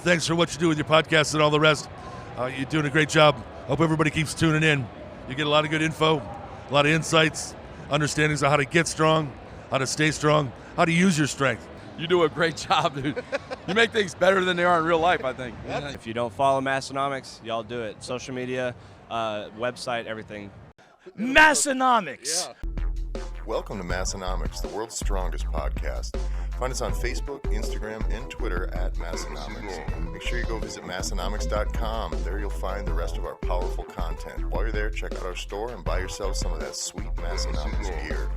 Thanks for what you do with your podcast and all the rest. You're doing a great job. Hope everybody keeps tuning in. You get a lot of good info, a lot of insights, understandings of how to get strong, how to stay strong, how to use your strength. You do a great job, dude. You make things better than they are in real life, I think. If you don't follow Massenomics, y'all do it. Social media, website, everything. Massenomics. Yeah. Welcome to Massenomics, the world's strongest podcast. Find us on Facebook, Instagram, and Twitter at Massenomics. Make sure you go visit Massenomics.com. There you'll find the rest of our powerful content. While you're there, check out our store and buy yourself some of that sweet Massenomics gear.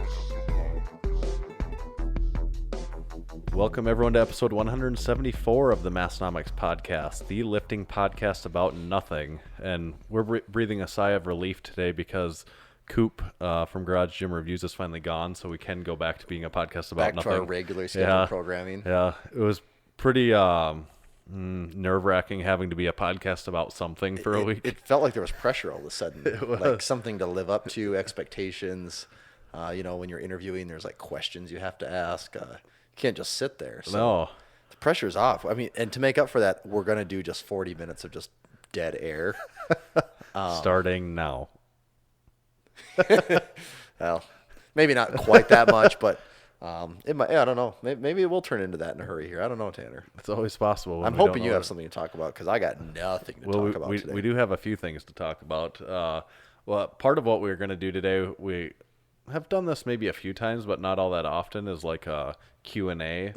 Welcome, everyone, to episode 174 of the Massenomics podcast, the lifting podcast about nothing. And we're breathing a sigh of relief today because Coop from Garage Gym Reviews is finally gone, so we can go back to being a podcast about nothing. Back to our regular scheduled programming. Yeah, it was pretty nerve-wracking having to be a podcast about something for a week. It felt like there was pressure all of a sudden, like something to live up to, expectations. When you're interviewing, there's like questions you have to ask. You can't just sit there. So no. The pressure's off. I mean, and to make up for that, we're going to do just 40 minutes of just dead air. Starting now. Well, maybe not quite that much, but it might. I don't know. Maybe it will turn into that in a hurry here. I don't know, Tanner. It's always possible. I'm hoping you have something to talk about because I got nothing to talk about today. We do have a few things to talk about. Part of what we're going to do today, we have done this maybe a few times, but not all that often, is like a Q&A,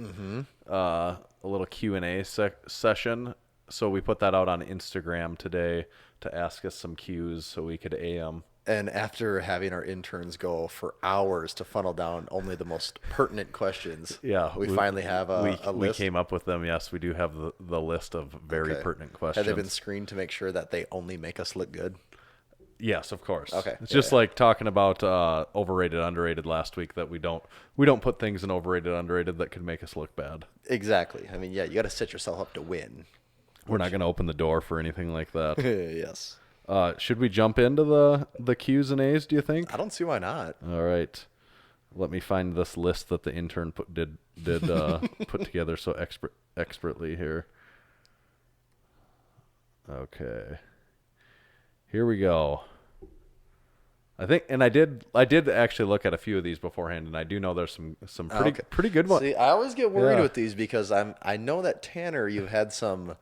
a little Q&A session. So we put that out on Instagram today to ask us some Qs so we could AM. And after having our interns go for hours to funnel down only the most pertinent questions, we finally have a list. We came up with them. Yes, we do have the list of very pertinent questions. Have they been screened to make sure that they only make us look good? Yes, of course. Okay. It's just like talking about overrated, underrated last week, that we don't put things in overrated, underrated that could make us look bad. Exactly. I mean, you got to set yourself up to win. We're not going to open the door for anything like that. Yes. Should we jump into the Q's and A's, do you think? I don't see why not. All right. Let me find this list that the intern did put together so expertly here. Okay. Here we go. I think, and I did actually look at a few of these beforehand, and I do know there's some pretty good ones. See, I always get worried with these because I know that Tanner, you've had some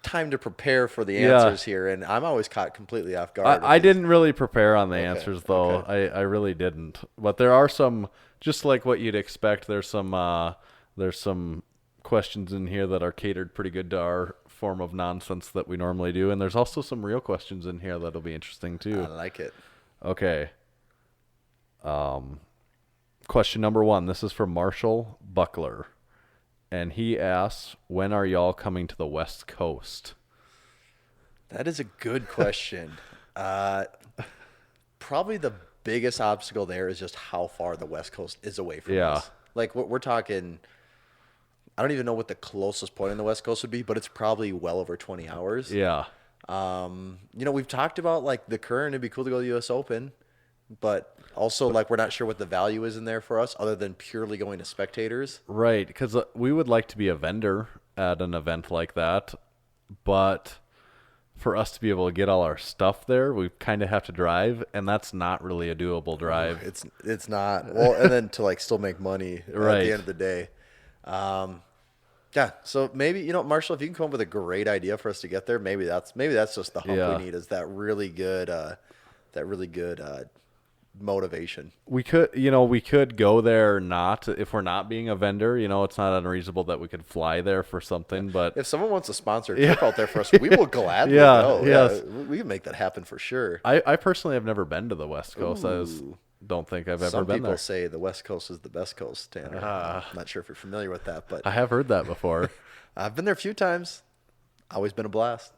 time to prepare for the answers here, and I'm always caught completely off guard. I didn't really prepare on the answers, though. Okay. I really didn't. But there are some, just like what you'd expect, there's some questions in here that are catered pretty good to our form of nonsense that we normally do, and there's also some real questions in here that'll be interesting too. I like it. Okay. Question number 1. This is from Marshall Buckler, and he asks, "When are y'all coming to the West Coast?" That is a good question. Probably the biggest obstacle there is just how far the West Coast is away from us. Like we're talking, I don't even know what the closest point on the West Coast would be, but it's probably well over 20 hours. Yeah. We've talked about like the current, it'd be cool to go to the US Open, but also like we're not sure what the value is in there for us other than purely going to spectators. Right, because we would like to be a vendor at an event like that, but for us to be able to get all our stuff there, we kind of have to drive, and that's not really a doable drive. It's not. Well, and then to like still make money at the end of the day. So maybe, Marshall, if you can come up with a great idea for us to get there, maybe that's just the hump we need, is that really good motivation. We could go there if we're not being a vendor, it's not unreasonable that we could fly there for something, but if someone wants to sponsor a trip out there for us, we will gladly go. Yes. We can make that happen for sure. I personally have never been to the West Coast. Don't think I've ever been there. Some people say the West Coast is the best coast, Tanner. I'm not sure if you're familiar with that, but I have heard that before. I've been there a few times. Always been a blast.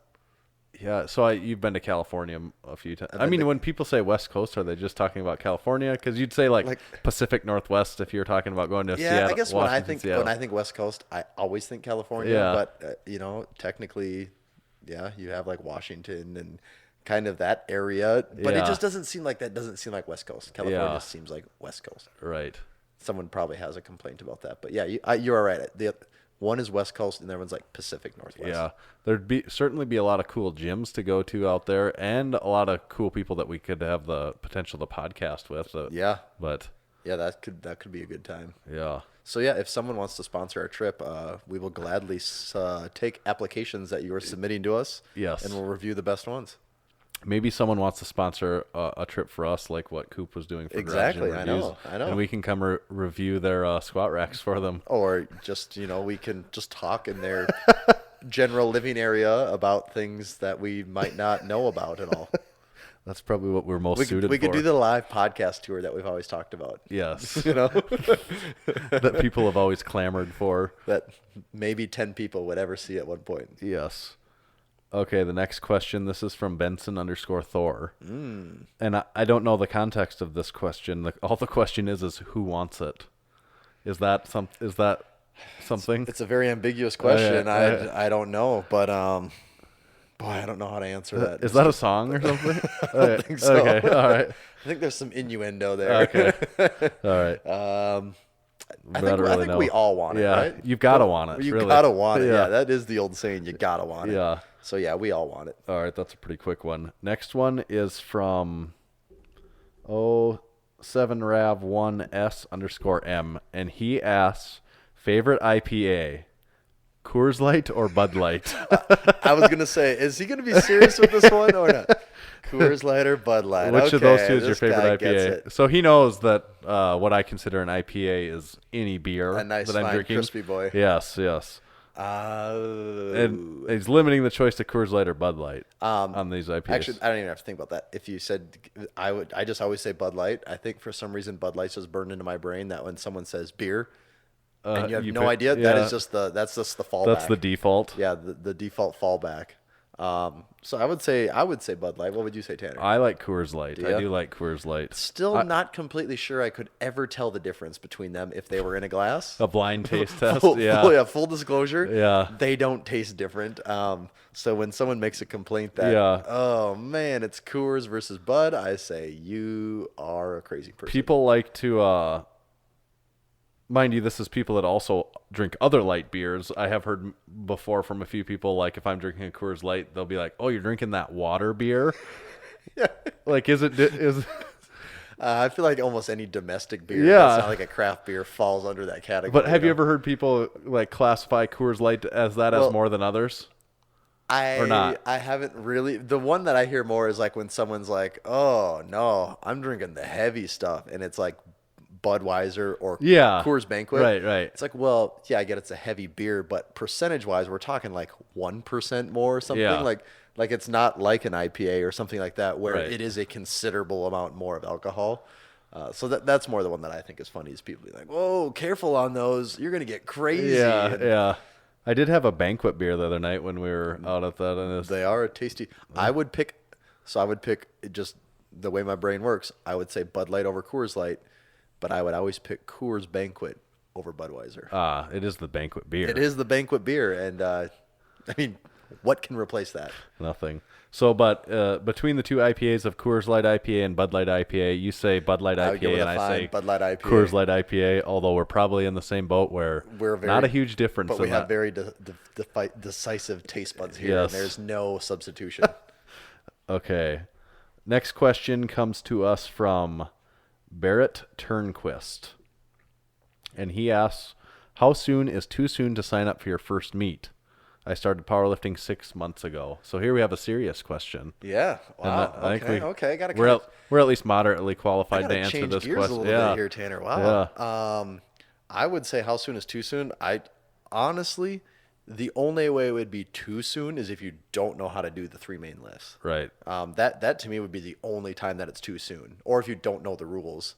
Yeah, so you've been to California a few times. I mean, when people say West Coast, are they just talking about California? Because you'd say like Pacific Northwest if you're talking about going to Seattle. I guess when I think West Coast, I always think California. Yeah. But technically, you have like Washington and kind of that area. But it Yeah. just doesn't seem like that. Doesn't seem like West Coast. California Yeah. just seems like West Coast. Right. Someone probably has a complaint about that. But yeah, you are right. The one is West Coast, and the other one's like Pacific Northwest. Yeah. There'd certainly be a lot of cool gyms to go to out there, and a lot of cool people that we could have the potential to podcast with. Yeah. But Yeah, that could be a good time. yeah. So yeah, if someone wants to sponsor our trip, we will gladly take applications that you are submitting to us. Yes. And we'll review the best ones. Maybe someone wants to sponsor a trip for us, like what Coop was doing for Exactly, Garage Gym I Reviews. know. And we can come review their squat racks for them. Or just, we can just talk in their general living area about things that we might not know about at all. That's probably what we're most suited for. We could do the live podcast tour that we've always talked about. Yes. That people have always clamored for. That maybe 10 people would ever see at one point. Yes. Okay, the next question. This is from Benson_Thor. And I don't know the context of this question. All the question is who wants it? Is that something? It's a very ambiguous question. yeah. I don't know, but boy, I don't know how to answer that. Is that a song or something? I don't think so. Okay, all right. I think there's some innuendo there. Okay. All right. I think we all want it, Yeah, right? you've got to want it. You really. gotta want it. Yeah. Yeah, that is the old saying. You gotta want it. Yeah. So yeah, we all want it. All right, that's a pretty quick one. Next one is from 7rav1s_M, and he asks, favorite IPA, Coors Light or Bud Light? I was gonna say, is he gonna be serious with this one or not? Coors Light or Bud Light? Which of those two is your this guy favorite gets IPA? it. So he knows that what I consider an IPA is any beer A nice, that I'm fine, drinking. crispy boy. Yes. And he's limiting the choice to Coors Light or Bud Light on these IPAs. Actually, I don't even have to think about that. If you said, I just always say Bud Light. I think for some reason Bud Light's just burned into my brain that when someone says beer, and you have no idea, that's just the fallback. That's the default. Yeah, the default fallback. So I would say Bud Light. What would you say, Tanner? I like Coors Light. Do I ya? do like Coors Light. Still not completely sure I could ever tell the difference between them if they were in a glass. A blind taste test. Full disclosure. Yeah. They don't taste different. So when someone makes a complaint that, oh man, it's Coors versus Bud, I say you are a crazy person. People like to, mind you, this is people that also drink other light beers. I have heard before from a few people, like if I'm drinking a Coors Light, they'll be like, "Oh, you're drinking that water beer." Yeah. Like, is I feel like almost any domestic beer Yeah. that's not like a craft beer falls under that category. But have you ever heard people like classify Coors Light as that as more than others? Or not? I haven't really. The one that I hear more is like when someone's like, "Oh no, I'm drinking the heavy stuff," and it's like Budweiser or Coors Banquet. Right. It's like, well, yeah, I get it's a heavy beer, but percentage-wise, we're talking like 1% more or something. Yeah. Like it's not like an IPA or something like that where Right. it is a considerable amount more of alcohol. So that's more the one that I think is funny is people be like, "Whoa, careful on those. You're going to get crazy." Yeah. I did have a banquet beer the other night when we were out at that. And They are tasty. I would pick just the way my brain works. I would say Bud Light over Coors Light, but I would always pick Coors Banquet over Budweiser. It is the banquet beer. It is the banquet beer, and I mean, what can replace that? Nothing. So, but between the two IPAs of Coors Light IPA and Bud Light IPA, you say Bud Light I would go with IPA, a and I fine say Bud Light IPA. Coors Light IPA. Although we're probably in the same boat where We're very, not a huge difference. but we in have that. very decisive taste buds here, Yes. and there's no substitution. Okay. Next question comes to us from Barrett Turnquist. And he asks, how soon is too soon to sign up for your first meet? I started powerlifting 6 months ago. So here we have a serious question. Yeah. Wow. I think okay. Got we're at least moderately qualified to gotta answer change this gears question. a little bit here, Tanner. Wow. Yeah. I would say how soon is too soon. I honestly, the only way it would be too soon is if you don't know how to do the three main lifts. Right. That to me would be the only time that it's too soon, or if you don't know the rules.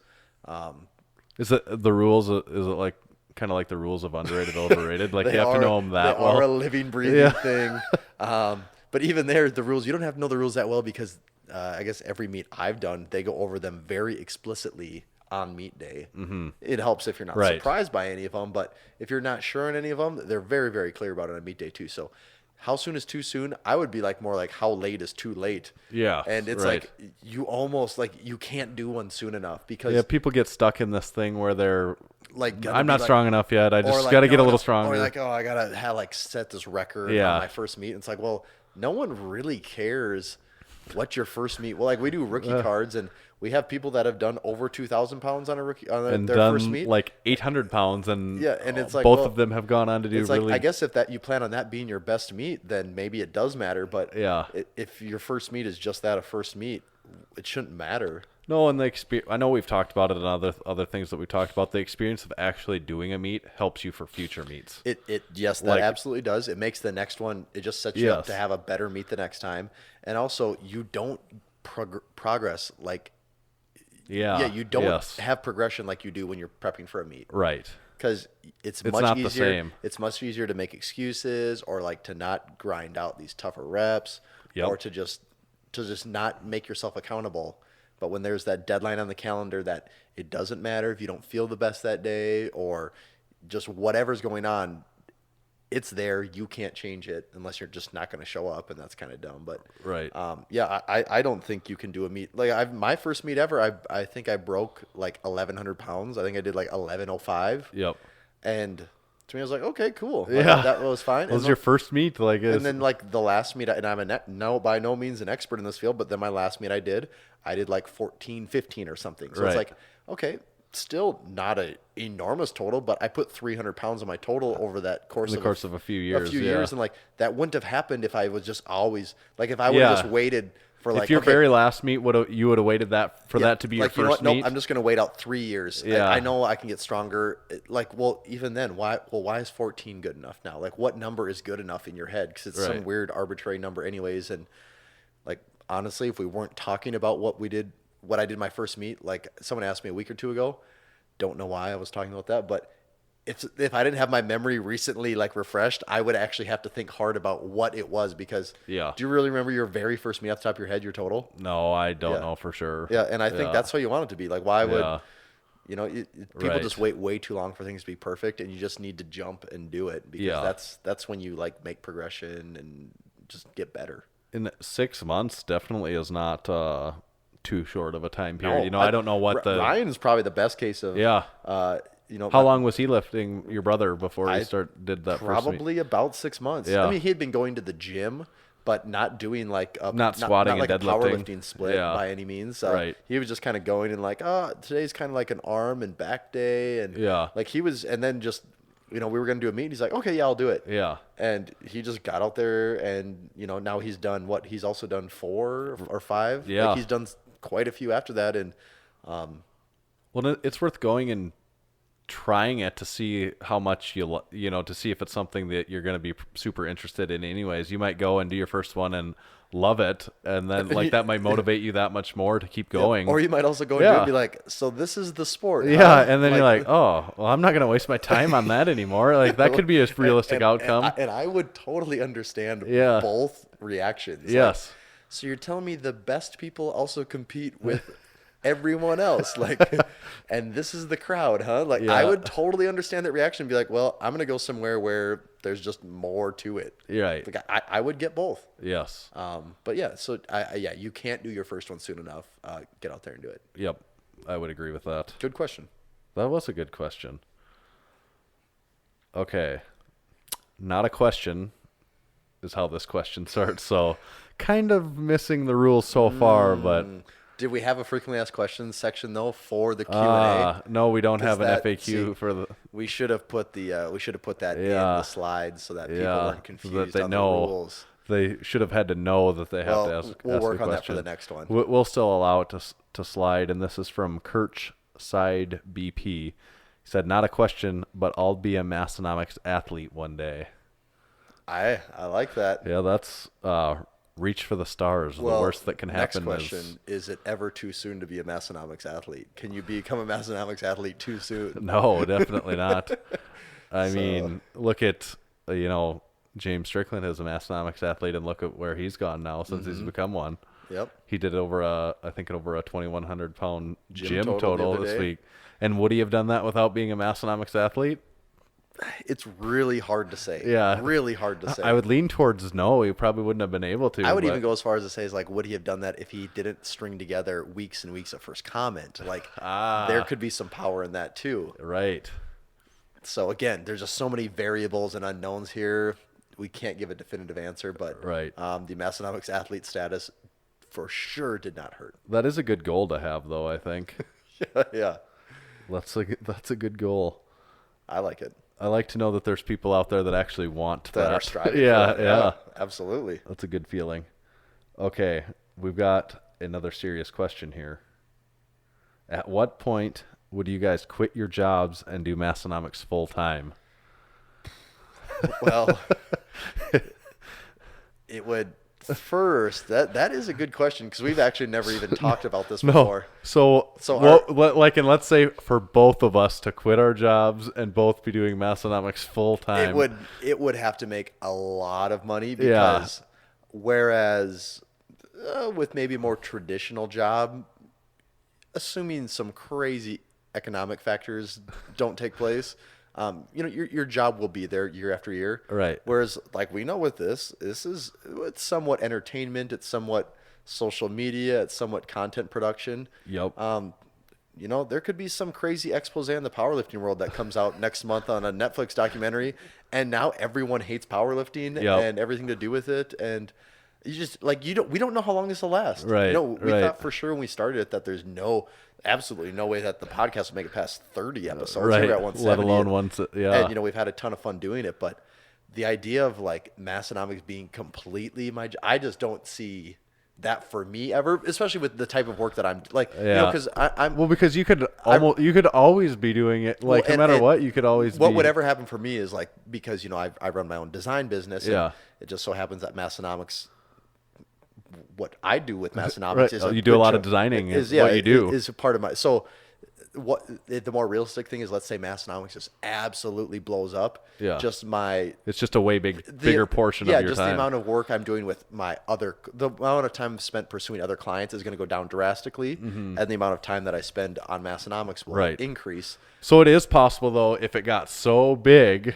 Is it the rules? Is it like kind of like the rules of underrated, overrated? Like you have to know them that they well. are a living, breathing thing. But even there, the rules, you don't have to know the rules that well because I guess every meet I've done, they go over them very explicitly on meet day. Mm-hmm. It helps if you're not surprised by any of them, but if you're not sure on any of them, they're very, very clear about it on meet day too. So how soon is too soon? I would be like more like how late is too late. Yeah, And it's right. like you almost like you can't do one soon enough because people get stuck in this thing where they're like I'm not strong enough yet. I or just like, got to get a no, little no, stronger. Or like, oh, I gotta have like set this record Yeah. on my first meet. And it's like, well, no one really cares what your first meet. Well, like we do rookie cards, and we have people that have done over 2,000 pounds on a rookie and their done first meet. like 800 pounds, and Yeah, and it's like, both well, of them have gone on to do it's really. like, I guess if that you plan on that being your best meet, then maybe it does matter. But Yeah. if your first meet is just that a first meet, it shouldn't matter. No, and the experience. I know we've talked about it and other things that we talked about. The experience of actually doing a meet helps you for future meets. Yes, that Like- absolutely does. It makes the next one. It just sets you up Yes. to have a better meet the next time, and also you don't progress like. Yeah, you don't yes. have progression like you do when you're prepping for a meet. Right. Because it's much not the easier. same. It's much easier to make excuses or like to not grind out these tougher reps, Yep. or to just not make yourself accountable. But when there's that deadline on the calendar that it doesn't matter if you don't feel the best that day or just whatever's going on, it's there. You can't change it unless you're just not going to show up, and that's kind of dumb. But Right. yeah, I don't think you can do a meet like my first meet ever. I think I broke like 1,100 pounds. I think I did like 1105. Yep. And to me, I was like, okay, cool. Yeah. That was fine. What was And your first meet? Like, and then like the last meet, and I'm by no means an expert in this field, but then my last meet I did like 14, 15 or something. So Right. it's like, okay, still not a enormous total, but I put 300 pounds on my total over that course in the course of a few years. And like that wouldn't have happened if I was just always like, if I would have just waited for like, if your okay, very last meet you would have waited that to be your like, you know first what? Nope, meet. I'm just going to wait out 3 years. Yeah. I know I can get stronger. Like, well, even then, why is 14 good enough now? Like, what number is good enough in your head? Because it's some Right. weird arbitrary number anyways. And like, honestly, if we weren't talking about what I did my first meet, like someone asked me a week or two ago, don't know why I was talking about that, but if I didn't have my memory recently like refreshed, I would actually have to think hard about what it was, because Yeah. do you really remember your very first meet off the top of your head, your total? No, I don't Yeah. know for sure. Yeah, and I think that's how you want it to be. Like, why would Yeah. people Right. just wait way too long for things to be perfect, and you just need to jump and do it, because Yeah. that's when you like make progression and just get better. In 6 months, definitely is not too short of a time period. I don't know what Ryan is probably the best case of. Yeah. How long was he lifting your brother before he did that first meet? Probably about 6 months. Yeah. I mean, he had been going to the gym, but not doing like Not squatting like and a deadlifting. powerlifting split Yeah. by any means. Right. He was just kind of going and like, today's kind of like an arm and back day, and Yeah. like he was, and then just we were gonna do a meet. And he's like, okay, yeah, I'll do it. Yeah. And he just got out there, and now he's done what? He's also done 4 or 5. Yeah. Like, he's done quite a few after that, and Well, it's worth going and trying it to see how much to see if it's something that you're going to be super interested in anyways. You might go and do your first one and love it, and then like that might motivate you that much more to keep going. or you might also go and do it and be like, so this is the sport. Yeah, huh? and then you're like, oh, well, I'm not going to waste my time on that anymore. Like that could be a realistic outcome. And I would totally understand Yeah. both reactions. Yes. Like, so you're telling me the best people also compete with everyone else, like, and this is the crowd, huh? Like, Yeah. I would totally understand that reaction and be like, well, I'm gonna go somewhere where there's just more to it. Right. Like, I would get both. Yes. But yeah, so you can't do your first one soon enough. Get out there and do it. Yep. I would agree with that. Good question. That was a good question. Okay. Not a question is how this question starts. So kind of missing the rules so far, but Did we have a frequently asked questions section though for the Q&A? no, we don't have an That- FAQ see, for the We should have put that in Yeah. the slides so that people yeah, weren't so confused that they on know. the rules. They should have had to know that they have Well, to ask. we'll ask work the on that for question. the next one. We'll still allow it to slide, and this is from Kirch Side BP. He said, "Not a question, but I'll be a Massenomics athlete one day." I like that. Yeah, that's reach for the stars. Well, the worst that can next happen question, is it ever too soon to be a Massenomics athlete? Can you become a Massenomics athlete too soon? No, definitely not. I mean, look at James Strickland is a Massenomics athlete, and look at where he's gone now since he's become one. Yep. He did over a 2,100 pound Gym gym total the total other this day. week. And would he have done that without being a Massenomics athlete? It's really hard to say. Yeah. Really hard to say. I would lean towards no. He probably wouldn't have been able to. I would even go as far as to say, is like, would he have done that if he didn't string together weeks and weeks of first comment? Like, there could be some power in that too. Right. So again, there's just so many variables and unknowns here. We can't give a definitive answer, but Right. The Massenomics athlete status for sure did not hurt. That is a good goal to have, though, I think. Yeah, That's a good goal. I like it. I like to know that there's people out there that actually want That that. are striving. Yeah, for that. yeah. Absolutely. That's a good feeling. Okay, we've got another serious question here. At what point would you guys quit your jobs and do Massenomics full time? Well, it would first. That is a good question because we've actually never even talked about this before. So let's say for both of us to quit our jobs and both be doing Massenomics full time. It would have to make a lot of money because whereas with maybe a more traditional job, assuming some crazy economic factors don't take place, your job will be there year after year. Right. Whereas, like we know with this is it's somewhat entertainment, it's somewhat social media, it's somewhat content production. Yep. There could be some crazy expose in the powerlifting world that comes out next month on a Netflix documentary, and now everyone hates powerlifting and everything to do with it, and you just we don't know how long this will last. Right. We thought for sure when we started it that there's absolutely no way that the podcast will make it past 30 episodes. Right. We're at 170. Let alone once. Yeah. And we've had a ton of fun doing it, but the idea of like Massenomics being completely I just don't see that for me ever, especially with the type of work that I'm like, because I'm because you could always be doing it no matter what, you could always what would ever happen for me is like, because I run my own design business, and it just so happens that Massenomics, what I do with Massenomics is you do a lot of designing is what you do is a part of my the more realistic thing is, let's say Massenomics just absolutely blows up. Yeah. It's just a way bigger portion of your time. Yeah, just the amount of work I'm doing with the amount of time spent pursuing other clients is going to go down drastically, and the amount of time that I spend on Massenomics will increase. So it is possible, though, if it got so big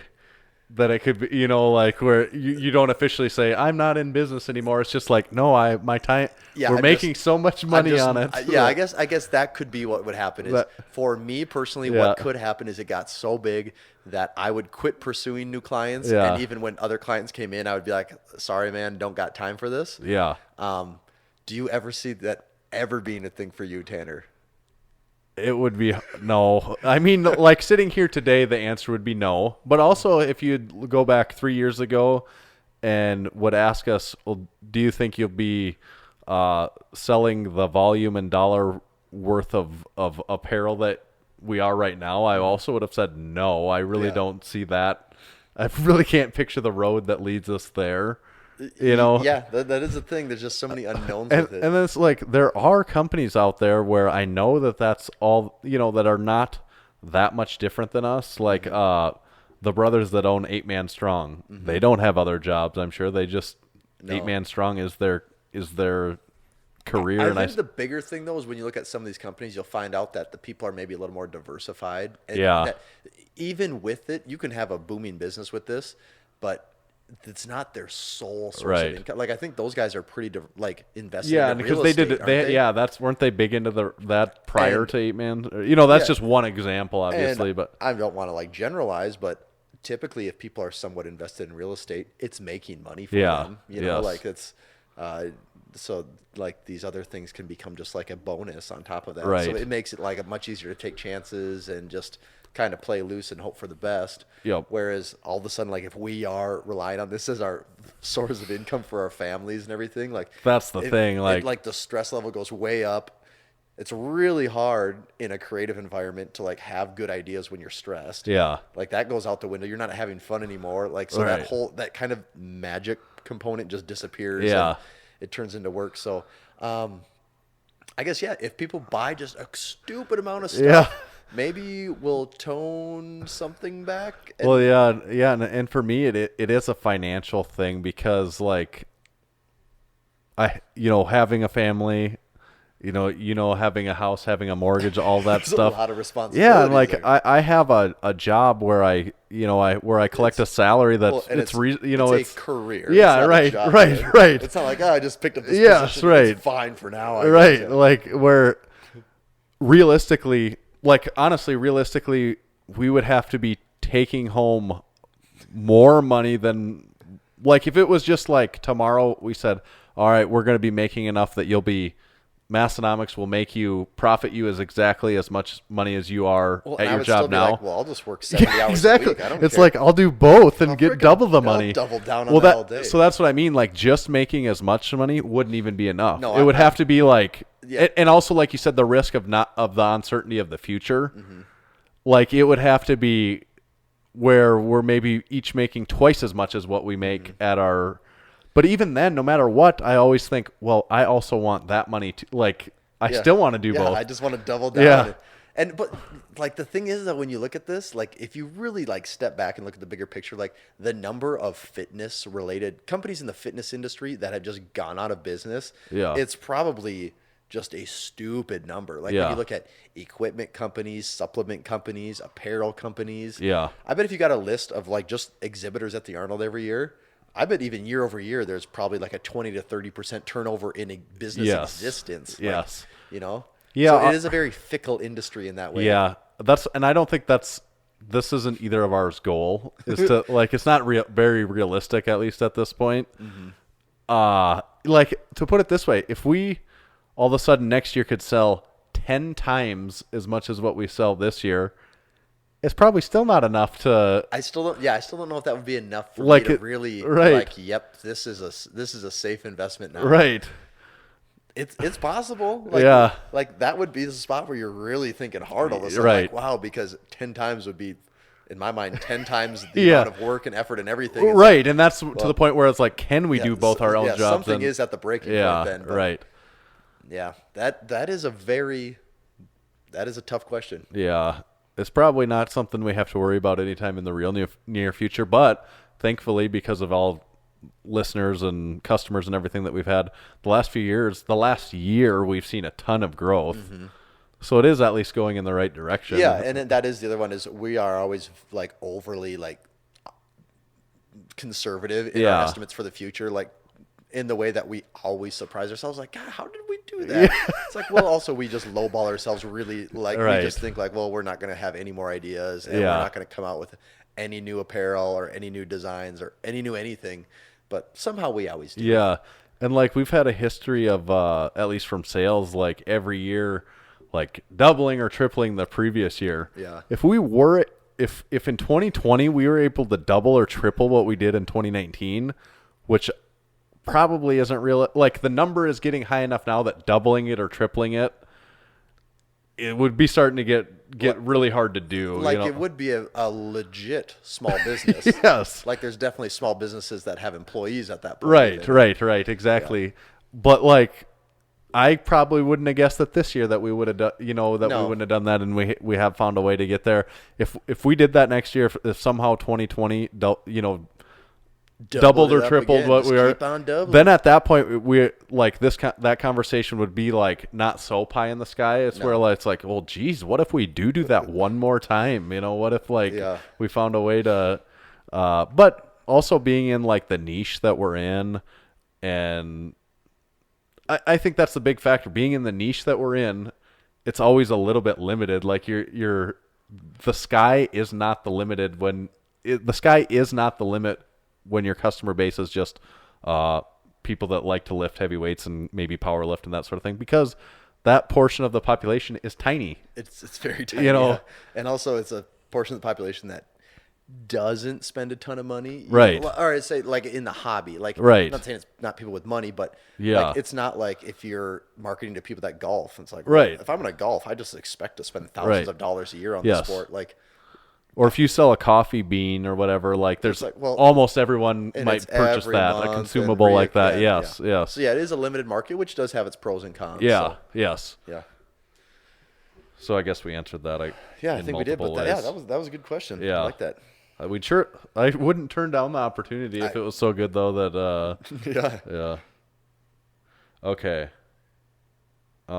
that it could be, where you don't officially say, I'm not in business anymore. It's just like, no, my time, we're making so much money on it. I guess that could be what would happen. For me personally, what could happen is it got so big that I would quit pursuing new clients. Yeah. And even when other clients came in, I would be like, sorry, man, don't got time for this. Yeah. Do you ever see that ever being a thing for you, Tanner? It would be no. I mean, like sitting here today, the answer would be no. But also, if you go back 3 years ago and would ask us, well, do you think you'll be selling the volume and dollar worth of apparel that we are right now? I also would have said no. I really don't see that. I really can't picture the road that leads us there. Yeah, that is the thing. There's just so many unknowns with it. And then it's like, there are companies out there where I know that's all, that are not that much different than us. Like the brothers that own 8 Man Strong, they don't have other jobs. I'm sure they just 8 Man Strong is their career. I think the bigger thing though is when you look at some of these companies, you'll find out that the people are maybe a little more diversified. And that even with it, you can have a booming business with this, but it's not their sole source of income. Like, I think those guys are pretty invested in real estate. Weren't they big into that prior to 8 Man? That's just one example, obviously. But I don't want to generalize, but typically if people are somewhat invested in real estate, it's making money for them. It's so these other things can become just like a bonus on top of that. Right. So it makes it much easier to take chances and just kind of play loose and hope for the best. Yep. Whereas all of a sudden, if we are relying on this as our source of income for our families and everything, that's the thing. The stress level goes way up. It's really hard in a creative environment to have good ideas when you're stressed. Yeah. That goes out the window. You're not having fun anymore. That kind of magic component just disappears. Yeah. And it turns into work. So, I guess, if people buy just a stupid amount of stuff, maybe we'll tone something back. And for me, it is a financial thing because having a family having a house, having a mortgage, all that There's stuff. a lot of responsibility. Yeah, and like I have a job where I collect a salary that's it's it's a career. Yeah, it's not right, a job, right. It's not like, I just picked up this Yes, position. right. It's fine for now. I Right, guess. like where realistically, we would have to be taking home more money than, like, if it was just like tomorrow we said, all right, we're going to be making enough that Massenomics will profit you exactly as much money as you are at your job now. Like, well, I'll just work 70 hours Exactly. a week. I don't It's care. like, I'll do both and get double the money. I'll double down on that all day. So that's what I mean. Like, just making as much money wouldn't even be enough. No, it would have to be like, Yeah. and also like you said, the risk of the uncertainty of the future. Mm-hmm. Like, it would have to be where we're maybe each making twice as much as what we make at our. But even then, no matter what, I always think, well, I also want that money to, like, I still want to do both. I just want to double down. Yeah. But like, the thing is that when you look at this, like, if you really like step back and look at the bigger picture, like the number of fitness related companies in the fitness industry that have just gone out of business, it's probably just a stupid number. Like, when you look at equipment companies, supplement companies, apparel companies. Yeah. I bet if you got a list of like just exhibitors at the Arnold every year, I bet even year over year, there's probably like a 20 to 30% turnover in a business existence. Yes. Like, Yeah. So it is a very fickle industry in that way. Yeah. And I don't think this isn't either of ours goal is to, like, it's not very realistic, at least at this point. Like, to put it this way, if we all of a sudden next year could sell 10 times as much as what we sell this year, it's probably still not enough to. I still don't know if that would be enough for like me to it, really right. like. Yep, this is a safe investment now. Right. It's possible. Yeah. Like, that would be the spot where you're really thinking hard all of a sudden. Right. Like, wow, because 10 times would be, in my mind, 10 times the amount of work and effort and everything. Right, and that's to the point where it's like, can we do both our own jobs? Something is at the breaking point then. But right. Yeah, that is a tough question. Yeah. It's probably not something we have to worry about anytime in the real near future, but thankfully, because of all listeners and customers and everything that we've had the last year, we've seen a ton of growth. So it is at least going in the right direction. Yeah, and then that is the other one, is we are always like overly like conservative in our estimates for the future, like in the way that we always surprise ourselves, like, God, how did we do that? It's like, well, also we just lowball ourselves really, like, we just think like, well, we're not going to have any more ideas, and we're not going to come out with any new apparel or any new designs or any new anything, but somehow we always do. Yeah, and like, we've had a history of at least from sales, like every year, like doubling or tripling the previous year. Yeah. If in 2020 we were able to double or triple what we did in 2019, which probably isn't real. Like, the number is getting high enough now that doubling it or tripling it would be starting to get really hard to do. Like, it would be a legit small business. Yes. Like, there's definitely small businesses that have employees at that point. Right. Exactly. Yeah. But like, I probably wouldn't have guessed that this year that we would have done, we wouldn't have done that, and we have found a way to get there. If we did that next year, if somehow 2020, doubled or tripled again. what Just we are, keep on doubling. then at that point we like that conversation would be like not so pie in the sky. It's where like, it's like, well, geez, what if we do that one more time? What if we found a way to, but also being in like the niche that we're in, and I think that's the big factor. Being in the niche that we're in, it's always a little bit limited. Like, the sky is not the limited the sky is not the limit when your customer base is just people that like to lift heavy weights and maybe power lift and that sort of thing, because that portion of the population is tiny. It's very tiny. And also it's a portion of the population that doesn't spend a ton of money. Right. Or I'd say, like, in the hobby. Like, right. I'm not saying it's not people with money, but yeah, like, it's not like if you're marketing to people that golf. It's like, right. Well, if I'm going to golf, I just expect to spend thousands of dollars a year on the sport. Like, or if you sell a coffee bean or whatever, like, there's like, well, almost everyone might purchase that, a consumable like that. Yes. Yes. So yeah, it is a limited market, which does have its pros and cons. Yeah. So. Yes. Yeah. So I guess we answered that. I think we did. But ways. that was a good question. Yeah. I like that. I wouldn't turn down the opportunity if it was so good, though, that Yeah. Okay. Which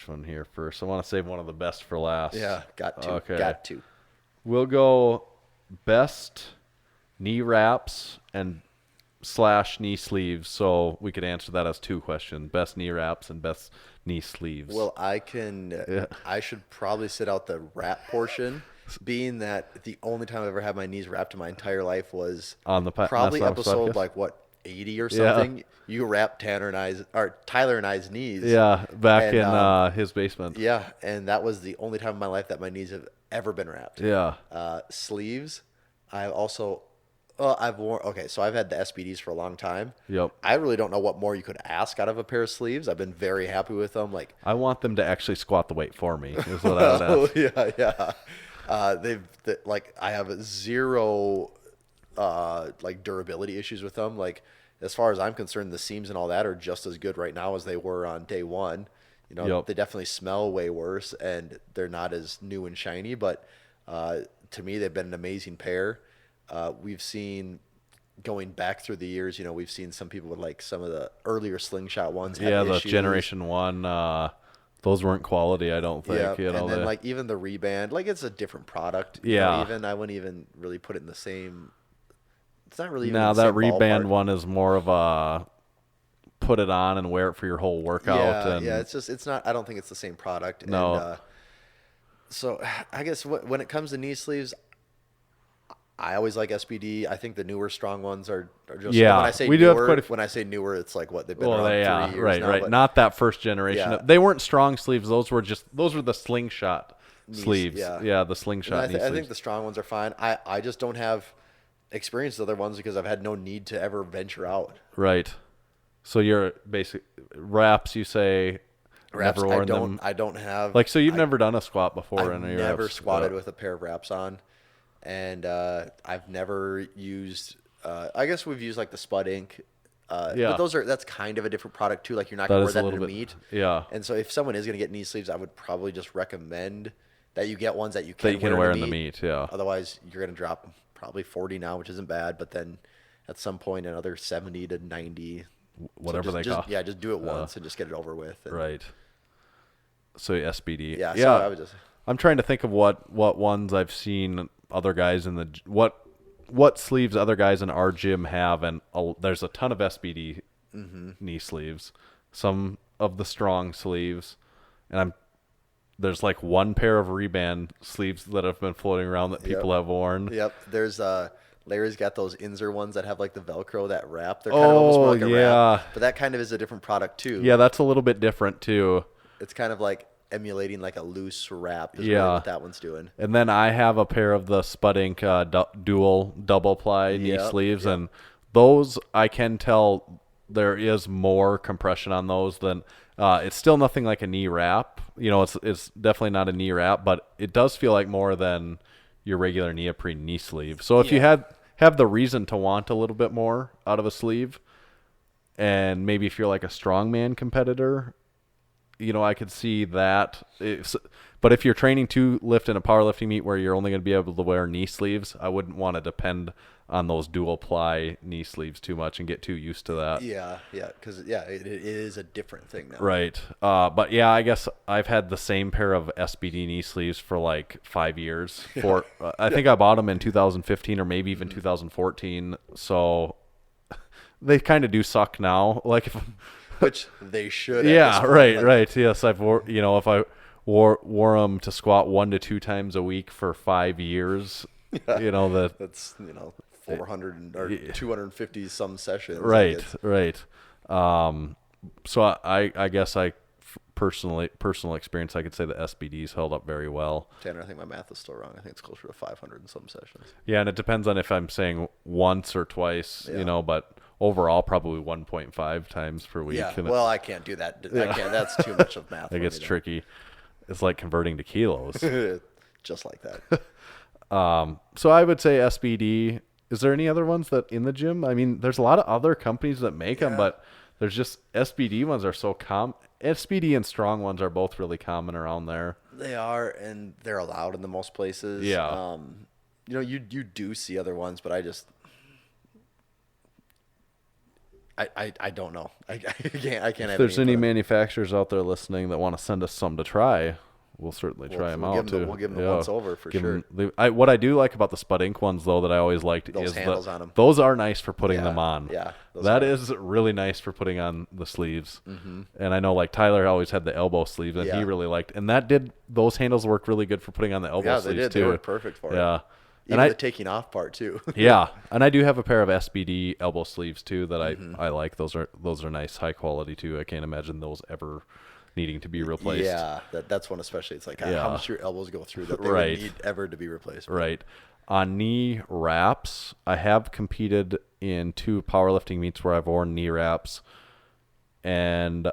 one here first? I want to save one of the best for last. Yeah, got to. Okay. Got to. We'll go best knee wraps and / knee sleeves. So we could answer that as 2 questions: best knee wraps and best knee sleeves. Well, I should probably sit out the wrap portion, being that the only time I've ever had my knees wrapped in my entire life was on the probably Massenomics episode podcast? 80 or something. Yeah. You wrapped Tyler and I's knees. Yeah, back And, in his basement. Yeah, and that was the only time in my life that my knees have ever been wrapped. Yeah. Sleeves, I've worn. Okay, so I've had the SBDs for a long time. Yep. I really don't know what more you could ask out of a pair of sleeves. I've been very happy with them. Like, I want them to actually squat the weight for me. Is what I would ask. yeah. I have zero durability issues with them. Like, as far as I'm concerned, the seams and all that are just as good right now as they were on day one. Yep. They definitely smell way worse, and they're not as new and shiny. But to me, they've been an amazing pair. We've seen, going back through the years, we've seen some people with like some of the earlier slingshot ones have Yeah, the issues. Generation 1, those weren't quality, I don't think. Yeah, and then like even the Reband, like it's a different product. Yeah. I wouldn't even really put it in the same. It's not really. Now even the that same Reband ballpark. one is more of a put it on and wear it for your whole workout. Yeah, it's not. I don't think it's the same product. No. And, so I guess when it comes to knee sleeves, I always like SBD. I think the newer strong ones are just. Yeah, when I say we do have quite a when I say newer, it's like what they've been Well, around 3 years right, now. right. But Not that first generation. Yeah. They weren't strong sleeves. Those were the slingshot sleeves. yeah. The slingshot knee I sleeves. think the strong ones are fine. I just don't have experience with other ones because I've had no need to ever venture out. Right. So your basic wraps, you say, Wraps, never worn them. I don't have. Like, so you've never done a squat before? I've never squatted with a pair of wraps on, and I've never used. I guess we've used like the Spud Ink. Yeah. But that's kind of a different product too. Like you're not going to wear that in a meet. Yeah. And so if someone is going to get knee sleeves, I would probably just recommend that you get ones that you can, wear in the meet. Yeah. Otherwise, you're going to drop probably 40 now, which isn't bad. But then at some point, another 70 to 90. Whatever they cost. Yeah, just do it once and just get it over with. And, Right. So SBD. Yeah. So I would just. I'm trying to think of what ones I've seen other guys in the what sleeves other guys in our gym have, and there's a ton of SBD knee sleeves, some of the strong sleeves, and there's like one pair of Reband sleeves that have been floating around that people have worn. Yep. There's Larry's got those Inzer ones that have like the Velcro that wrap. They're kind of almost more like a wrap, but that kind of is a different product too. Yeah, that's a little bit different too. It's kind of like emulating like a loose wrap is Yeah. really what that one's doing. And then I have a pair of the Spud Ink dual double ply knee sleeves, and those I can tell there is more compression on those than it's still nothing like a knee wrap. It's definitely not a knee wrap, but it does feel like more than your regular neoprene knee sleeve. So if you have the reason to want a little bit more out of a sleeve, and maybe if you're like a strongman competitor, I could see that. But if you're training to lift in a powerlifting meet where you're only going to be able to wear knee sleeves, I wouldn't want to depend on those dual ply knee sleeves too much and get too used to that. Yeah, because it is a different thing now. Right. But yeah, I guess I've had the same pair of SBD knee sleeves for like 5 years. I think I bought them in 2015 or maybe even 2014. So they kind of do suck now. Like which they should. Yeah, right. Yes, I've if I wore them to squat 1 to 2 times a week for 5 years, that's 400 or 250 some sessions. Right. So I guess personal experience, I could say the SBDs held up very well. Tanner, I think my math is still wrong. I think it's closer to 500 in some sessions. Yeah, and it depends on if I'm saying once or twice, but overall probably 1.5 times per week. Yeah, well, I can't do that. That's too much of math. It gets tricky. It's like converting to kilos. Just like that. So I would say SBD. Is there any other ones that in the gym? I mean, there's a lot of other companies that make them, but there's just SBD ones are so common. SBD and strong ones are both really common around there. They are, and they're allowed in the most places. Yeah. You do see other ones, but I don't know. I can't have If there's any input on it. manufacturers out there listening that want to send us some to try, we'll certainly try them out too. We'll give them the once over for sure. What I do like about the Spud Ink ones though that I always liked Those is handles on 'em. those are nice for putting them on. Yeah, that is really nice for putting on the sleeves. And I know like Tyler always had the elbow sleeves and he really liked, and those handles work really good for putting on the elbow sleeves too. Yeah, they did. They work perfect for it. Yeah. Even the taking off part too. Yeah, and I do have a pair of SBD elbow sleeves too that I like. Those are nice, high quality too. I can't imagine those ever needing to be replaced. Yeah, that's one especially. It's like how much your elbows go through that they Right. would need ever to be replaced. Right. On knee wraps, I have competed in 2 powerlifting meets where I've worn knee wraps, and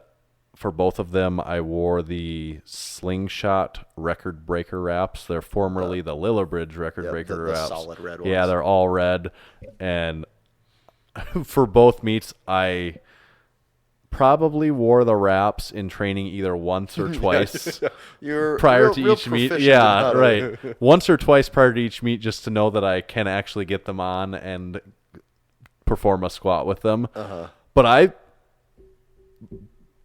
for both of them, I wore the Slingshot record breaker wraps. They're formerly the Lillibridge record breaker the wraps. solid red Yeah, ones. they're all red. And for both meets, I probably wore the wraps in training either once or twice You're prior real to each meet. proficient in Yeah, how to- right. Once or twice prior to each meet just to know that I can actually get them on and perform a squat with them. But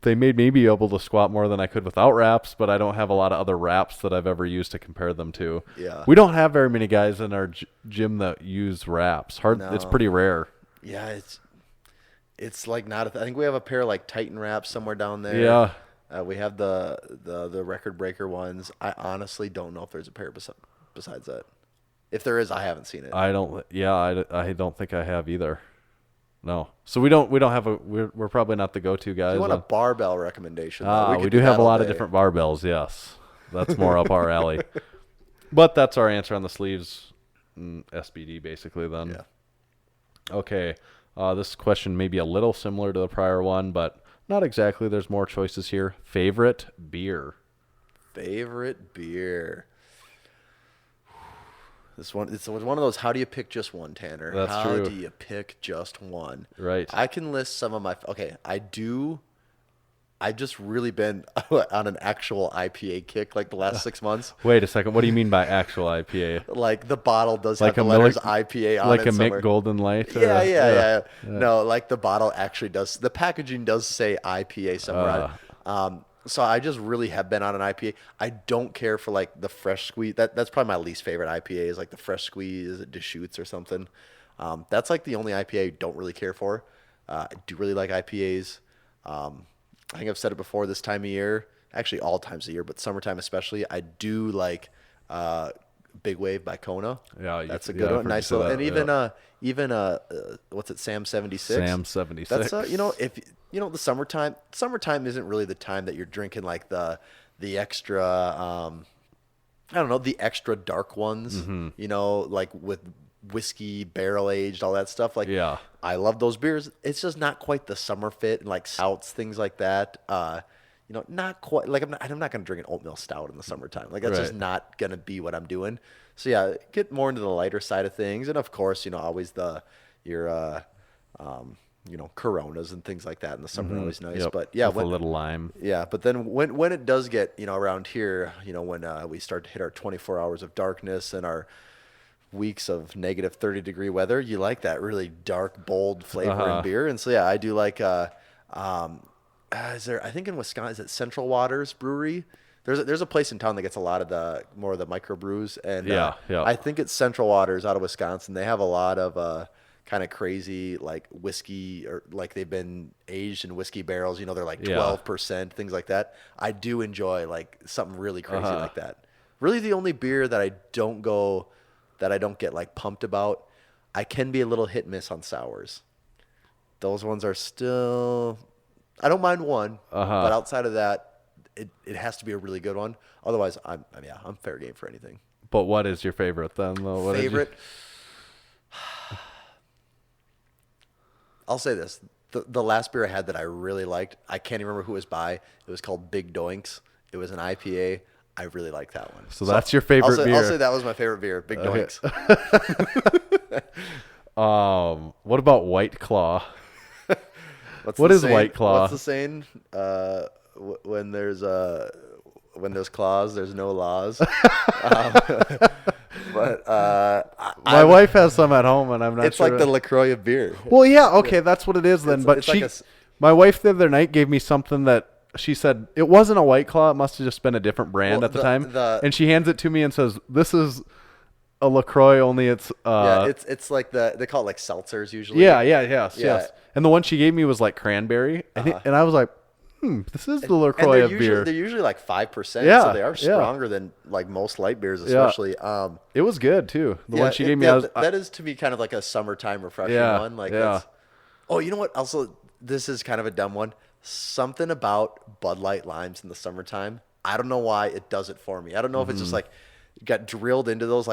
they made me be able to squat more than I could without wraps, but I don't have a lot of other wraps that I've ever used to compare them to. Yeah. We don't have very many guys in our gym that use wraps. It's pretty rare. Yeah, it's like not. I think we have a pair of like Titan wraps somewhere down there. Yeah. We have the record breaker ones. I honestly don't know if there's a pair besides that. If there is, I haven't seen it. I don't think I have either. No. So we don't have we're probably not the go-to guys. If you want a barbell recommendation? Though, we do have a lot of different barbells, yes. That's more up our alley. But that's our answer on the sleeves. SBD basically then. Yeah. Okay. This question may be a little similar to the prior one, but not exactly. There's more choices here. Favorite beer? Favorite beer? It's one of those, how do you pick just one, Tanner? That's how true. do you pick just one? Right. I can list some of my, I've just really been on an actual IPA kick like the last 6 months. Wait a second. What do you mean by actual IPA? Like the bottle does Like have a the letters Mick- IPA on Like it a somewhere. Mick Golden Light? Yeah. No, like the bottle actually does. The packaging does say IPA somewhere. So I just really have been on an IPA. I don't care for like the fresh squeeze. That's probably my least favorite IPA is like the fresh squeeze at Deschutes or something. That's like the only IPA I don't really care for. I do really like IPAs. I think I've said it before this time of year, actually all times of year, but summertime especially. I do like Big Wave by Kona. Yeah, that's a I've good heard one. you Nice say little, that, and even what's it, Sam 76? Sam 76. That's if the summertime isn't really the time that you're drinking like the extra I don't know, the extra dark ones, like with whiskey, barrel aged, all that stuff. Like, Yeah. I love those beers. It's just not quite the summer fit, and like stouts, things like that. Not quite. Like, I'm not going to drink an oatmeal stout in the summertime. Like, that's just Right. not going to be what I'm doing. So yeah, get more into the lighter side of things, and of course, always your Coronas and things like that in the summer are always nice. Yep. But yeah, With a little lime. yeah, but then when it does get, around here, when we start to hit our 24 hours of darkness and our weeks of negative 30-degree weather, you like that really dark, bold flavor in beer. And so, yeah, I do like, I think in Wisconsin, is it Central Waters Brewery? There's a place in town that gets a lot of more of the microbrews. And Yeah. I think it's Central Waters out of Wisconsin. They have a lot of kind of crazy like whiskey, or like they've been aged in whiskey barrels. They're like 12%, things like that. I do enjoy like something really crazy like that. Really, the only beer that I don't get like pumped about. I can be a little hit and miss on sours. Those ones are still. I don't mind one, but outside of that, it has to be a really good one. Otherwise, I'm fair game for anything. But what is your favorite then, though? What did you- Favorite? I'll say this. The last beer I had that I really liked, I can't even remember who it was by. It was called Big Doinks. It was an IPA. I really liked that one. So that's your favorite beer. I'll say that was my favorite beer, Big Doinks. What about White Claw? What the is saying? White Claw? What's the saying? When there's claws, there's no laws. But My wife has some at home, and I'm not it's sure. like the LaCroix of beer. Well, yeah, okay, that's what it is then. But it's like my wife the other night gave me something that she said it wasn't a White Claw. It must have just been a different brand Well, at the time. the- And she hands it to me and says, "This is a LaCroix, only it's it's like they call it like seltzers usually. Yes. And the one she gave me was like cranberry, and I was like, this is the LaCroix of beer. They're usually like 5%. Yeah, So they are yeah. stronger than like most light beers, especially. It was good too. The one she gave me, that is to me kind of like a summertime refreshing one. Like that's, oh, you know what? Also, this is kind of a dumb one. Something about Bud Light limes in the summertime. I don't know why it does it for me. I don't know if it's just like got drilled into those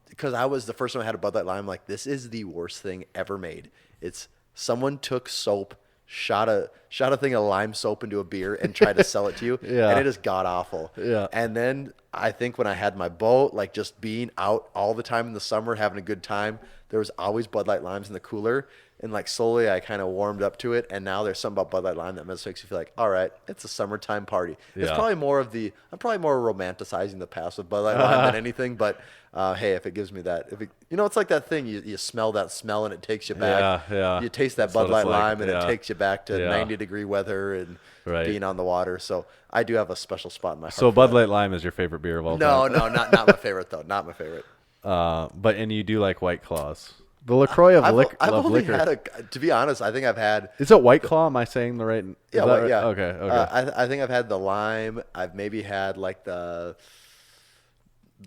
because I was the first time I had a Bud Light lime. Like, this is the worst thing ever made. It's someone took soap, shot a thing of lime soap into a beer and tried to sell it to you. And it is god awful. Yeah. And then I think when I had my boat, like just being out all the time in the summer, having a good time, there was always Bud Light limes in the cooler. And like slowly I kind of warmed up to it. And now there's something about Bud Light lime that makes you feel like, all right, it's a summertime party. It's probably more of I'm probably more romanticizing the past with Bud Light lime than anything. But hey, if it gives me that, it's like that thing, you smell that smell and it takes you back. Yeah. You taste that That's Bud what it's Light like. lime and it takes you back to Yeah. 90-degree weather and being on the water. So I do have a special spot in my heart. So for Bud that. Light Lime is your favorite beer of all No, time? not my favorite though. Not my favorite. And you do like White Claws. The LaCroix of I've love only liquor. had to be honest, I think I've had. Is it White Claw? Am I saying the right? Yeah, right? yeah. Okay. I think I've had the lime. I've maybe had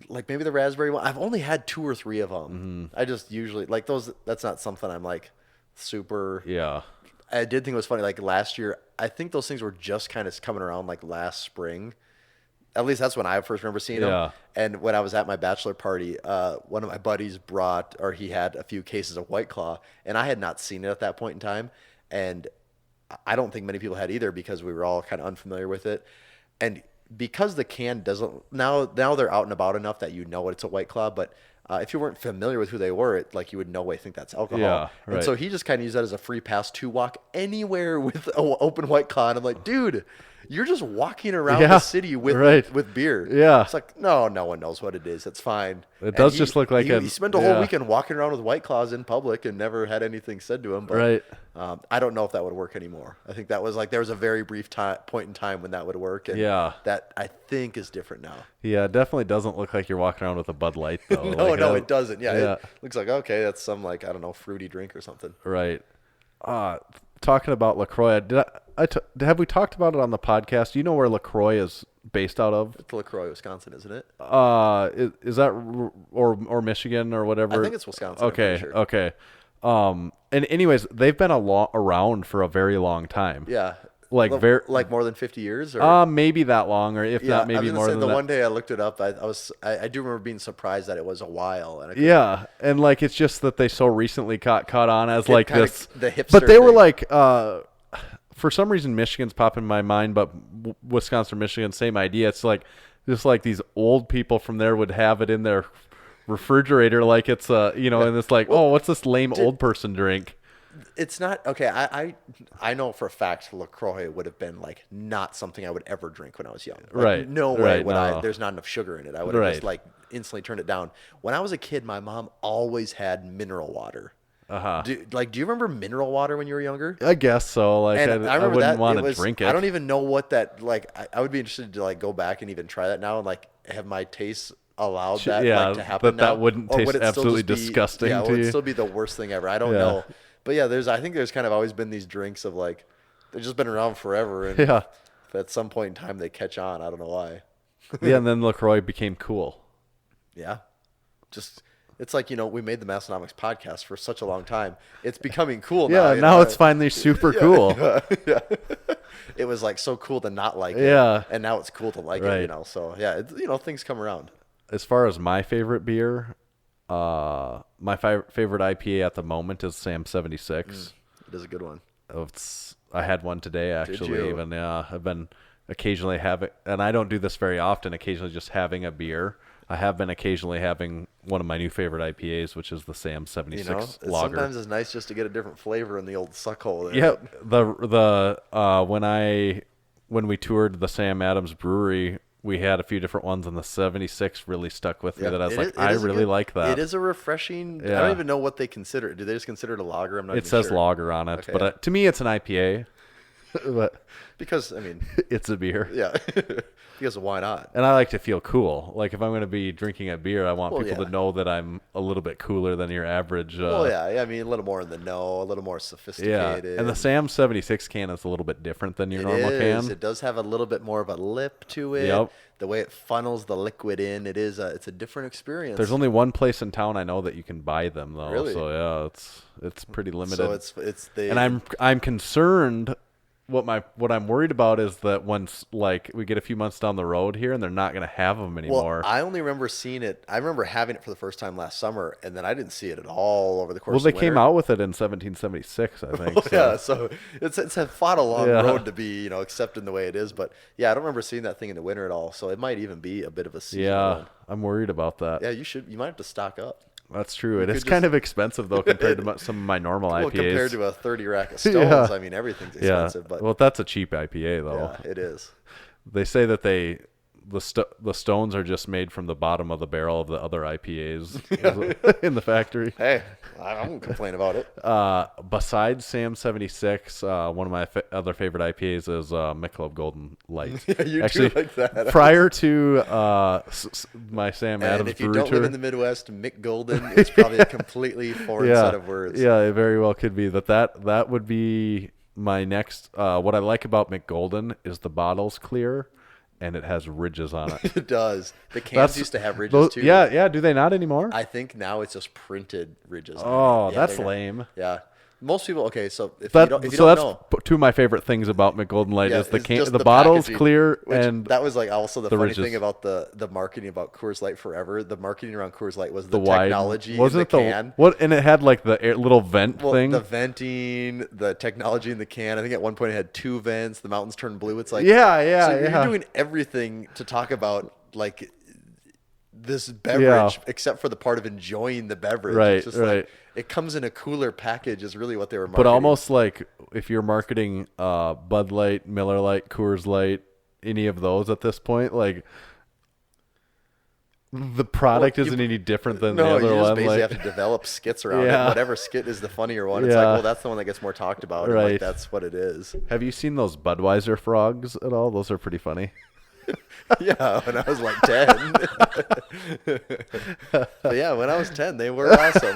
maybe the raspberry one. I've only had 2 or 3 of them. I just usually like those. That's not something I'm like super. Yeah. I did think it was funny. Like last year, I think those things were just kind of coming around like last spring. At least that's when I first remember seeing them. And when I was at my bachelor party, one of my buddies he had a few cases of White Claw, and I had not seen it at that point in time. And I don't think many people had either because we were all kind of unfamiliar with it. And because the can doesn't, now they're out and about enough that you know it's a White Claw, but if you weren't familiar with who they were, you would no way think that's alcohol. Yeah, right. And so he just kind of used that as a free pass to walk anywhere with an open White Claw. And I'm like, dude, you're just walking around the city with beer. Yeah. It's like, no one knows what it is. It's fine. It does just look like he spent a whole weekend walking around with White Claws in public and never had anything said to him. But, I don't know if that would work anymore. I think that was there was a very brief point in time when that would work. And that I think is different now. Yeah, it definitely doesn't look like you're walking around with a Bud Light though. No, it doesn't. Yeah. It looks like, okay, that's some I don't know, fruity drink or something. Right. Talking about LaCroix, have we talked about it on the podcast? Do you know where LaCroix is based out of? It's LaCroix, Wisconsin, isn't it? Is that or Michigan or whatever? I think it's Wisconsin. Okay, sure. okay. And anyways, they've been around for a very long time. Yeah. Like more than 50 years, or maybe that long, or if not, maybe more than that. The one day I looked it up, I do remember being surprised that it was a while. And and it's just that they so recently caught on as like this, the hipster. But they were like, for some reason, Michigan's popping in my mind, but Wisconsin, Michigan, same idea. It's like just like these old people from there would have it in their refrigerator, like it's and it's like, what's this lame old person drink? It's not okay. I know for a fact LaCroix would have been like not something I would ever drink when I was young. Right. No way would no. there's not enough sugar in it. I would have just instantly turned it down. When I was a kid, my mom always had mineral water. Do you remember mineral water when you were younger? I guess so. Like I wouldn't want to drink it. I don't even know what that I would be interested to go back and even try that now and have my taste allowed that to happen. That wouldn't taste absolutely disgusting. Yeah, would it still be the worst thing ever? I don't know. But yeah, I think there's kind of always been these drinks of they've just been around forever, and at some point in time they catch on. I don't know why. And then LaCroix became cool. Yeah, it's like we made the Massenomics podcast for such a long time. It's becoming cool now. Yeah, now it's finally super cool. Yeah. It was so cool to not like it. Yeah, and now it's cool to like it. So yeah, things come around. As far as my favorite beer. My favorite IPA at the moment is Sam 76. It is a good one. I had one today actually. Even I've been occasionally having, and I don't do this very often. Occasionally just having a beer. I have been occasionally having one of my new favorite IPAs, which is the Sam 76 Lager. Sometimes it's nice just to get a different flavor in the old suck hole there. Yeah, when we toured the Sam Adams Brewery we had a few different ones, and the 76 really stuck with me. Yeah, That I was it like, is- it I is a really good- like that. It is a refreshing. I Yeah. don't even know what they consider it. Do they just consider it a lager? I'm not. It even says sure. lager on it, Okay. but to me, it's an IPA. But Because I mean, it's a beer. yeah. Because why not? And I like to feel cool. Like if I'm going to be drinking a beer, I want Well, people yeah. to know that I'm a little bit cooler than your average. Well, yeah. I mean, a little more in the know, a little more Yeah, sophisticated. and the Sam 76 can is a little bit different than your It normal is. can. It does have a little bit more of a lip to it. Yep. The way it funnels the liquid in, it's a different experience. There's only one place in town I know that you can buy them though. Really? So yeah, it's pretty limited. So it's the and I'm concerned. What I'm worried about is that once like we get a few months down the road here and they're not going to have them anymore. Well, I only remember seeing it. I remember having it for the first time last summer, and then I didn't see it at all over the course. Well, of they the came winter. out with it in 1776, I think. Oh, so. yeah, so it's fought a long Yeah. road to be accepted in the way it is. But yeah, I don't remember seeing that thing in the winter at all. So it might even be a bit of a seasonal Yeah, one. I'm worried about that. Yeah, you might have to stock up. That's true. It could is kind just- of expensive though compared to some of my normal Well, IPAs. compared to a 30 rack of Stones, Yeah. I mean everything's yeah. expensive. But Well, that's a cheap IPA though. yeah, it is. They say that the Stones are just made from the bottom of the barrel of the other IPAs in the factory. Hey, I won't complain about it. Besides Sam 76, one of my other favorite IPAs is Michelob Golden Light. Yeah, you Actually, do like that. prior to my Sam And Adams if you brew don't live tour, in the Midwest, Mick Golden is probably a completely foreign set of words. yeah, it very well could be. That would be my next. What I like about Mick Golden is the bottle's clear, and it has ridges on it. It does. The cans used to have ridges those- too. Yeah. Do they not anymore? I think now it's just printed ridges. Oh, Yeah, that's they're not- lame. Yeah. Most people. Okay, so if That, you don't, if you so don't that's know, two of my favorite things about McGolden Light yeah, is the it's can, just the bottle's packaging, clear, which and that was like also the funny ridges. thing about the marketing about Coors Light forever. The marketing around Coors Light was the the wide technology wasn't in the it can. what? And it had like the little vent Well, thing. the venting, the technology in the can. I think at one point it had 2 vents. The mountains turned blue. It's like Yeah, so yeah. You're doing everything to talk about like this beverage, except for the part of enjoying the beverage. Right, It's just right. like it comes in a cooler package. Is really what they were marketing. But almost like if you're marketing Bud Light, Miller Light, Coors Light, any of those at this point, like the product Well, you- isn't any different than No, the you other just one. basically Like, have to develop skits around Yeah. it. Whatever skit is the funnier one. It's Yeah. like, well, that's the one that gets more talked about. And Right. like, that's what it is. have you seen those Budweiser frogs at all? Those are pretty funny. Yeah, when I was like 10. But yeah, when I was 10, they were awesome.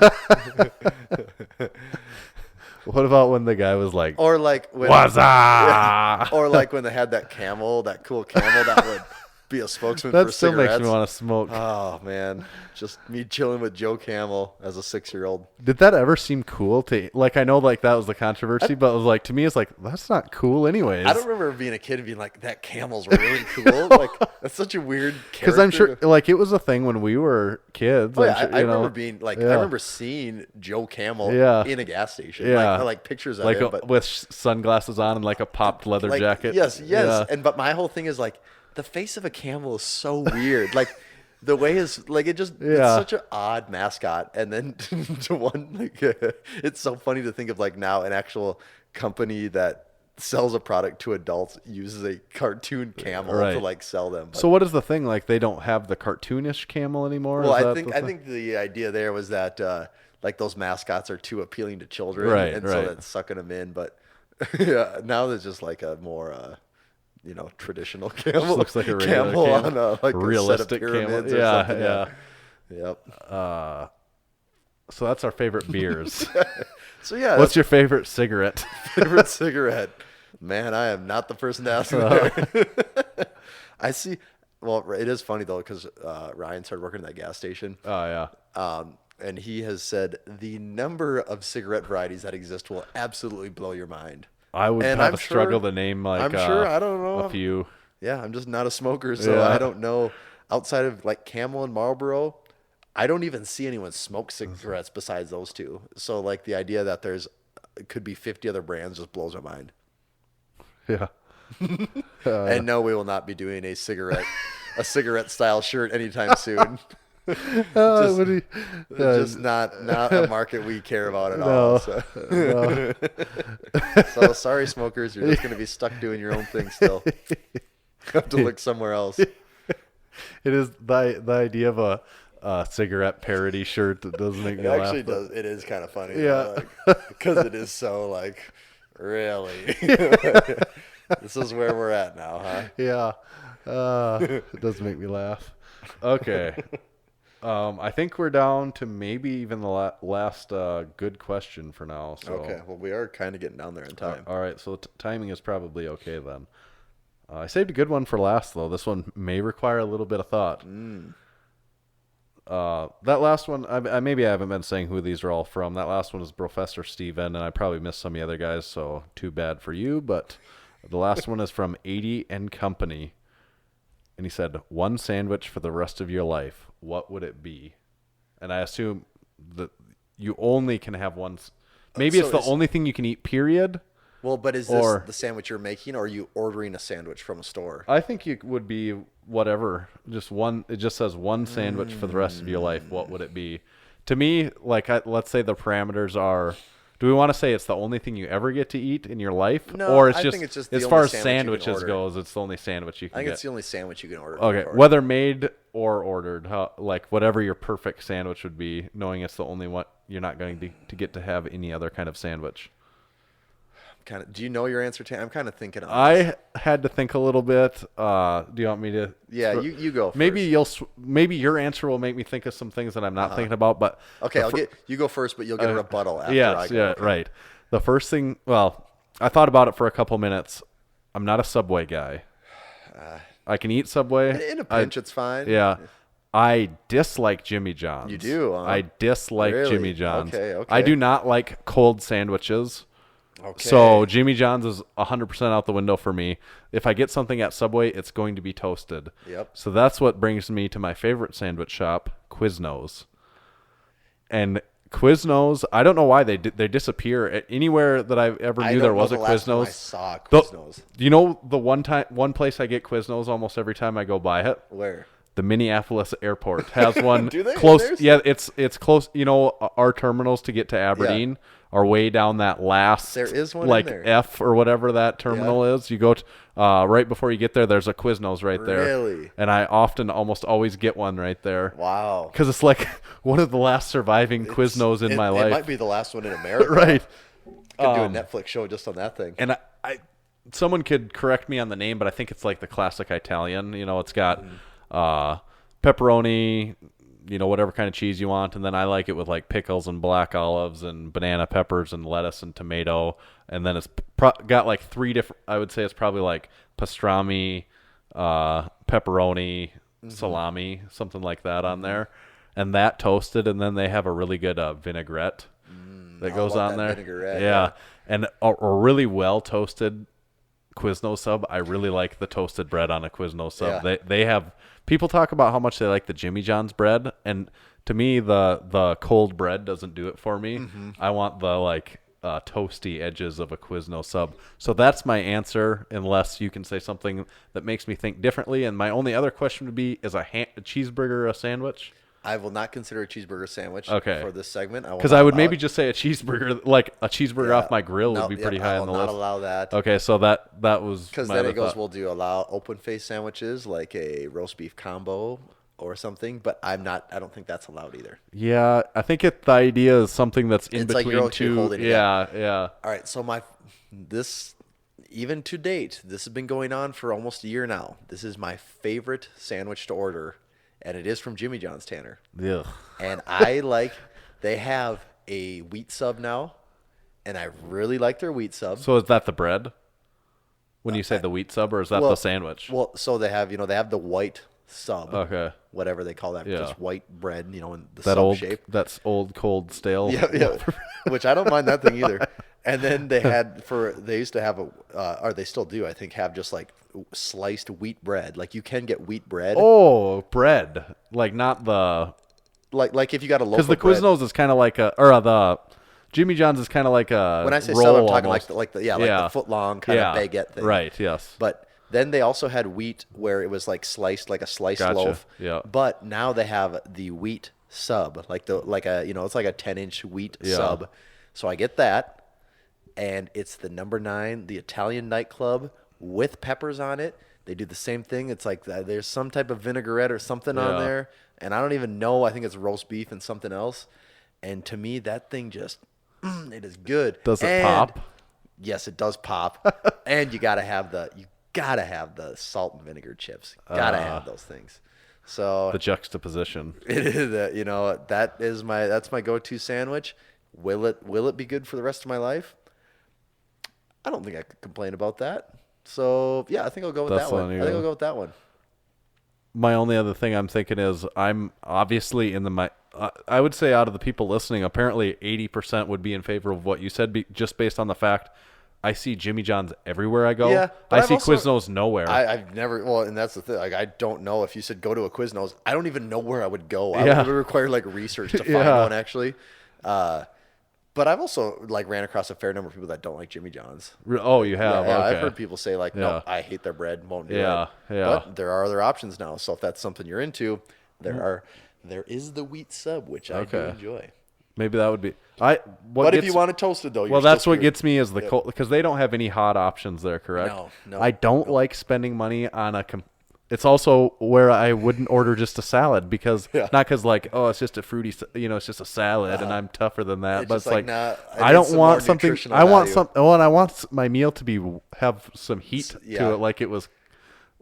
What about when the guy was like, Or like when "Waza!" or like when they had that cool camel that would be a spokesman That for still cigarettes. makes me want to smoke. Oh man, just me chilling with Joe Camel as a 6-year-old. Did that ever seem cool to like? I know like that was the controversy, but it was like to me, it's like that's not cool, anyways. I don't remember being a kid and being like, "That camel's really cool." Like that's such a weird. Because I'm sure character. like it was a thing when we were kids. Oh, I'm yeah, sure, I you know. remember being like, I Yeah. remember seeing Joe Camel Yeah. in a gas station. Yeah. like pictures of like him, but with sunglasses on and like a popped leather like, jacket. Yes, Yeah. and but my whole thing is like the face of a camel is so weird. Like the way his like it just it's Yeah. such an odd mascot. And then to one like it's so funny to think of like now an actual company that sells a product to adults uses a cartoon camel to Right. like sell them. But- So what is the thing? Like they don't have the cartoonish camel anymore? well, Is I that think the I thing? think the idea there was that like those mascots are too appealing to children, Right, and so right. that's sucking them in. But yeah, now there's just like a more traditional camel. looks like a regular camel camel. on a like Realistic a set of camel. pyramids or Yeah, something. yeah. Yep. So that's our favorite beers. So yeah, What's your favorite cigarette? favorite cigarette? Man, I am not the person to ask there. I see. Well, it is funny though because Ryan started working at that gas station. Oh yeah. And he has said the number of cigarette varieties that exist will absolutely blow your mind. I would And have I'm a struggle sure- to name like I'm sure, I don't know. a few. Yeah, I'm just not a smoker, so Yeah. I don't know. Outside of like Camel and Marlboro, I don't even see anyone smoke cigarettes besides those two. So like the idea that could be 50 other brands just blows my mind. Yeah. And no, we will not be doing a cigarette style shirt anytime soon. Just not a market we care about at all. So. So sorry, smokers, you're just going to be stuck doing your own thing still. Have to look somewhere else. It is the idea of a cigarette parody shirt that does make me It laugh. actually does. It is kind of funny. Yeah. Because it is so like, really. This is where we're at now, huh? Yeah. It does make me laugh. Okay. I think we're down to maybe even the last good question for now. So. Okay. Well, we are kind of getting down there in time. All right. So timing is probably okay then. I saved a good one for last, though. This one may require a little bit of thought. That last one, maybe I haven't been saying who these are all from. That last one is Professor Steven, and I probably missed some of the other guys, so too bad for you. But the last one is from 80 and Company. And he said, one sandwich for the rest of your life. What would it be? And I assume that you only can have one. Maybe So it's the is- only thing you can eat, period. Well, but is this Or- the sandwich you're making, or are you ordering a sandwich from a store? I think you would be whatever. Just one. It just says one sandwich for the rest of your life. What would it be? To me, like let's say the parameters are. Do we want to say it's the only thing you ever get to eat in your life, No, or it's I just, think it's just the as only far as sandwich you can sandwiches order. goes, it's the only sandwich you I can think get. it's the only sandwich you can order. Okay, from a whether made or ordered, like whatever your perfect sandwich would be, knowing it's the only one you're not going to get to have any other kind of sandwich. Kind of. Do you know your answer, Tam? I'm kind of thinking. On this. I had to think a little bit. Do you want me to? Yeah, you go. First. Maybe your answer will make me think of some things that I'm not thinking about. But Okay, you go first, but you'll get a rebuttal after yes, I go. yeah, Okay. right. The first thing, well, I thought about it for a couple minutes. I'm not a Subway guy. I can eat Subway. In a pinch, it's fine. Yeah. I dislike Jimmy John's. You do, huh? I dislike Really? Jimmy John's. Okay. I do not like cold sandwiches. Okay. So Jimmy John's is 100% out the window for me. If I get something at Subway, it's going to be toasted. Yep. So that's what brings me to my favorite sandwich shop, Quiznos. And Quiznos, I don't know why they disappear. Anywhere that I ever I knew don't there know was the a last time Quiznos. I saw The- Quiznos. You know the one place I get Quiznos almost every time I go by it? Where? The Minneapolis airport has one Do they? close. Theirs? Yeah, it's close. You know, our terminals to get to Aberdeen are way down that last. There is one in like there. F or whatever that terminal is. You go to, right before you get there. There's a Quiznos right there. Really? And I almost always get one right there. Wow. Because it's like one of the last surviving Quiznos in my It life. might be the last one in America. Right. Could do a Netflix show just on that thing. And I someone could correct me on the name, but I think it's like the classic Italian. You know, it's got pepperoni, you know, whatever kind of cheese you want, and then I like it with like pickles and black olives and banana peppers and lettuce and tomato, and then it's got like three different. I would say it's probably like pastrami, pepperoni, salami, something like that on there, and that toasted, and then they have a really good vinaigrette that goes love on that there. vinaigrette, Yeah, yeah. and a really well toasted Quiznos sub. I really like the toasted bread on a Quiznos sub. Yeah. They have people talk about how much they like the Jimmy John's bread, and to me the cold bread doesn't do it for me. I want the like toasty edges of a Quiznos sub. So that's my answer, unless you can say something that makes me think differently. And my only other question would be: is a cheeseburger a sandwich? I will not consider a cheeseburger sandwich Okay. for this segment. Because I would maybe just say a cheeseburger, like a cheeseburger off my grill would be pretty high I on will the not list. allow that. Okay, so that was Because my then other it goes, thought. we'll do allow open face sandwiches like a roast beef combo or something, but I don't think that's allowed either. Yeah, I think the idea is something that's in It's like between you're okay two. holding it Yeah. All right, so even to date, this has been going on for almost a year now. This is my favorite sandwich to order, and it is from Jimmy John's, Tanner. Ugh. And they have a wheat sub now, and I really like their wheat sub. So is that the bread? When you say the wheat sub, or is that the sandwich? Well, so they have the white sub. Okay. Whatever they call that, Yeah. just white bread, in the That sub old, shape. that's old, cold, stale. Yeah. Which I don't mind that thing either. And then they used to have or they still do, I think, have just like sliced wheat bread. Like you can get wheat bread. Oh, bread, like not the. Like if you got a loaf Because the of bread. Quiznos is kind of like the Jimmy John's is kind of like a. When I say roll sub, I'm talking almost. like the foot long kind of baguette thing. Right. Yes. But then they also had wheat where it was like sliced, like a sliced Gotcha. loaf. Yeah. But now they have the wheat sub, it's like a 10-inch wheat Yeah. sub. So I get that, and it's the number 9, the Italian nightclub with peppers on it. They do the same thing. It's like there's some type of vinaigrette or something on there, and I don't even know. I think it's roast beef and something else. And to me, that thing just it is good. Does it pop? Yes, it does pop. And you gotta have the salt and vinegar chips. Gotta have those things. So The juxtaposition. it is that's my go-to sandwich. Will it be good for the rest of my life? I don't think I could complain about that. So yeah, I think I'll go with that one. I think I'll go with that one. My only other thing I'm thinking is I'm obviously I would say out of the people listening, apparently 80% would be in favor of what you said, just based on the fact I see Jimmy John's everywhere I go. Yeah, I see Quiznos nowhere. I've never, and that's the thing. Like, I don't know if you said go to a Quiznos, I don't even know where I would go. I would require like research to find one actually. But I've also like ran across a fair number of people that don't like Jimmy John's. Oh, you have? Yeah, okay. I've heard people say like, no, I hate their bread, won't do it. Yeah. But there are other options now. So if that's something you're into, there is the wheat sub, which I do enjoy. Maybe that would be. But if you want it toasted though, that's what gets me is the cold, because they don't have any hot options there, correct? No. I don't like spending money on it's also where I wouldn't order just a salad not because like, oh, it's just a fruity, it's just a salad and I'm tougher than that. But it's like nah, I don't want something. I want my meal to have some heat to it, like it was.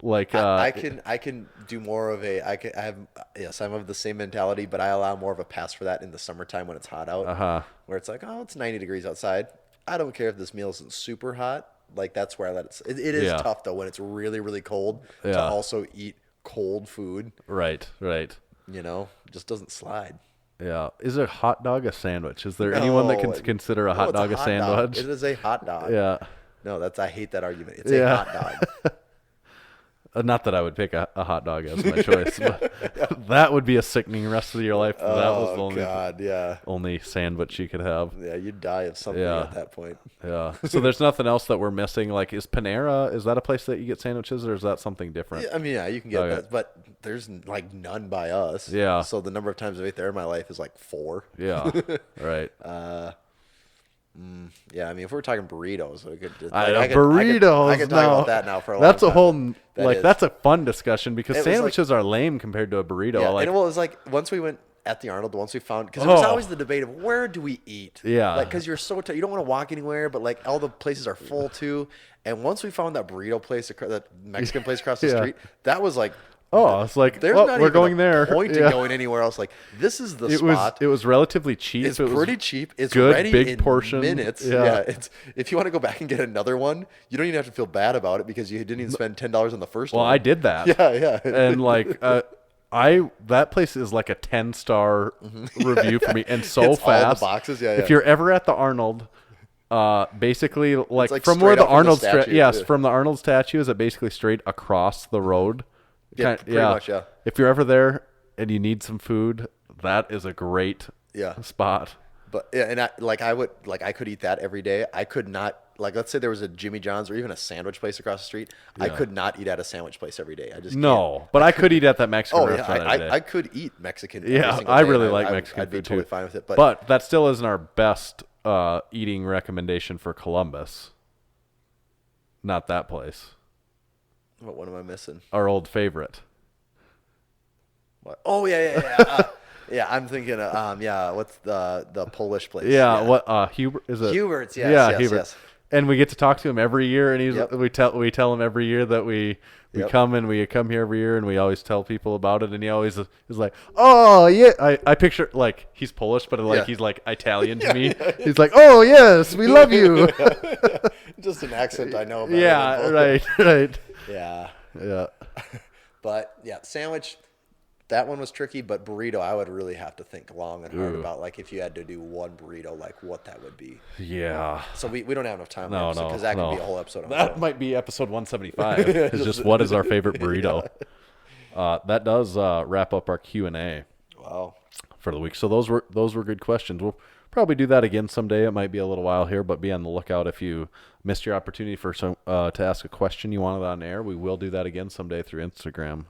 Like I can do more of I'm of the same mentality, but I allow more of a pass for that in the summertime when it's hot out, where it's like, oh, it's 90 degrees outside. I don't care if this meal isn't super hot. Like that's where I let it. It is tough though when it's really really cold to also eat cold food. Right. Just doesn't slide. Yeah. Is a hot dog a sandwich? Is there anyone that can consider a hot dog a sandwich? It is a hot dog. Yeah. No, I hate that argument. It's a hot dog. Not that I would pick a hot dog as my choice, but that would be a sickening rest of your life. That was the only sandwich you could have. Yeah, you'd die of something at that point. Yeah. So there's nothing else that we're missing. Like, is Panera, is that a place that you get sandwiches, or is that something different? Yeah, I mean, you can get that, but there's like none by us. Yeah. So the number of times I've ate there in my life is like 4. Yeah. Right. Yeah, I mean, if we're talking burritos, we could just, burritos. I could talk about that now for a long That's time. A whole that's a fun discussion because sandwiches are lame compared to a burrito. Yeah, and it was like once we went at the Arnold, once we found, because there was always the debate of where do we eat? Yeah, like because you're so tired, you don't want to walk anywhere, but like all the places are full too. And once we found that burrito place, that Mexican place across the street, that was like. Oh, it's like, there's not we're even going a there. Point in going anywhere else. Like this is the spot. It was relatively cheap. It's pretty cheap. It's good, ready big in portion. Minutes. Yeah. It's if you want to go back and get another one, you don't even have to feel bad about it because you didn't even spend $10 on the first one. Well, I did that. Yeah. And like that place is like a 10-star review for me, and so it's fast. All the boxes. Yeah. If you're ever at the Arnold. Basically, like from straight where the up from the Arnold statue, from the Arnold statue, is it basically straight across the road? Yeah, pretty much, yeah. If you're ever there and you need some food, that is a great spot. But yeah, and I could eat that every day. I could not, like, let's say there was a Jimmy John's or even a sandwich place across the street. Yeah. I could not eat at a sandwich place every day. I just can't. But I could eat at that Mexican restaurant every day. I could eat Mexican. Yeah, I really like Mexican I'd be food totally too. fine with it. But that still isn't our best eating recommendation for Columbus. Not that place. What am I missing? Our old favorite. What? Oh yeah. Yeah, I'm thinking. What's the Polish place? Yeah. What? Hubert is it? Hubert's. Yes. Hubert. Yes. And we get to talk to him every year, and we tell him every year that we come here every year, and we always tell people about it, and he always is like, oh yeah. I picture like he's Polish, but like he's like Italian to me. Yeah. He's like, oh yes, we love you. Just an accent I know about. Yeah. Right. Yeah. But yeah, sandwich. That one was tricky, but burrito, I would really have to think long and hard about, like, if you had to do one burrito, like, what that would be. Yeah. So we don't have enough time. No, because that could be a whole episode. That might be episode 175. It's just what is our favorite burrito. That does wrap up our Q&A. Wow. For the week. So those were good questions. We'll probably do that again someday. It might be a little while here, but be on the lookout if you missed your opportunity for to ask a question you wanted on air. We will do that again someday through Instagram.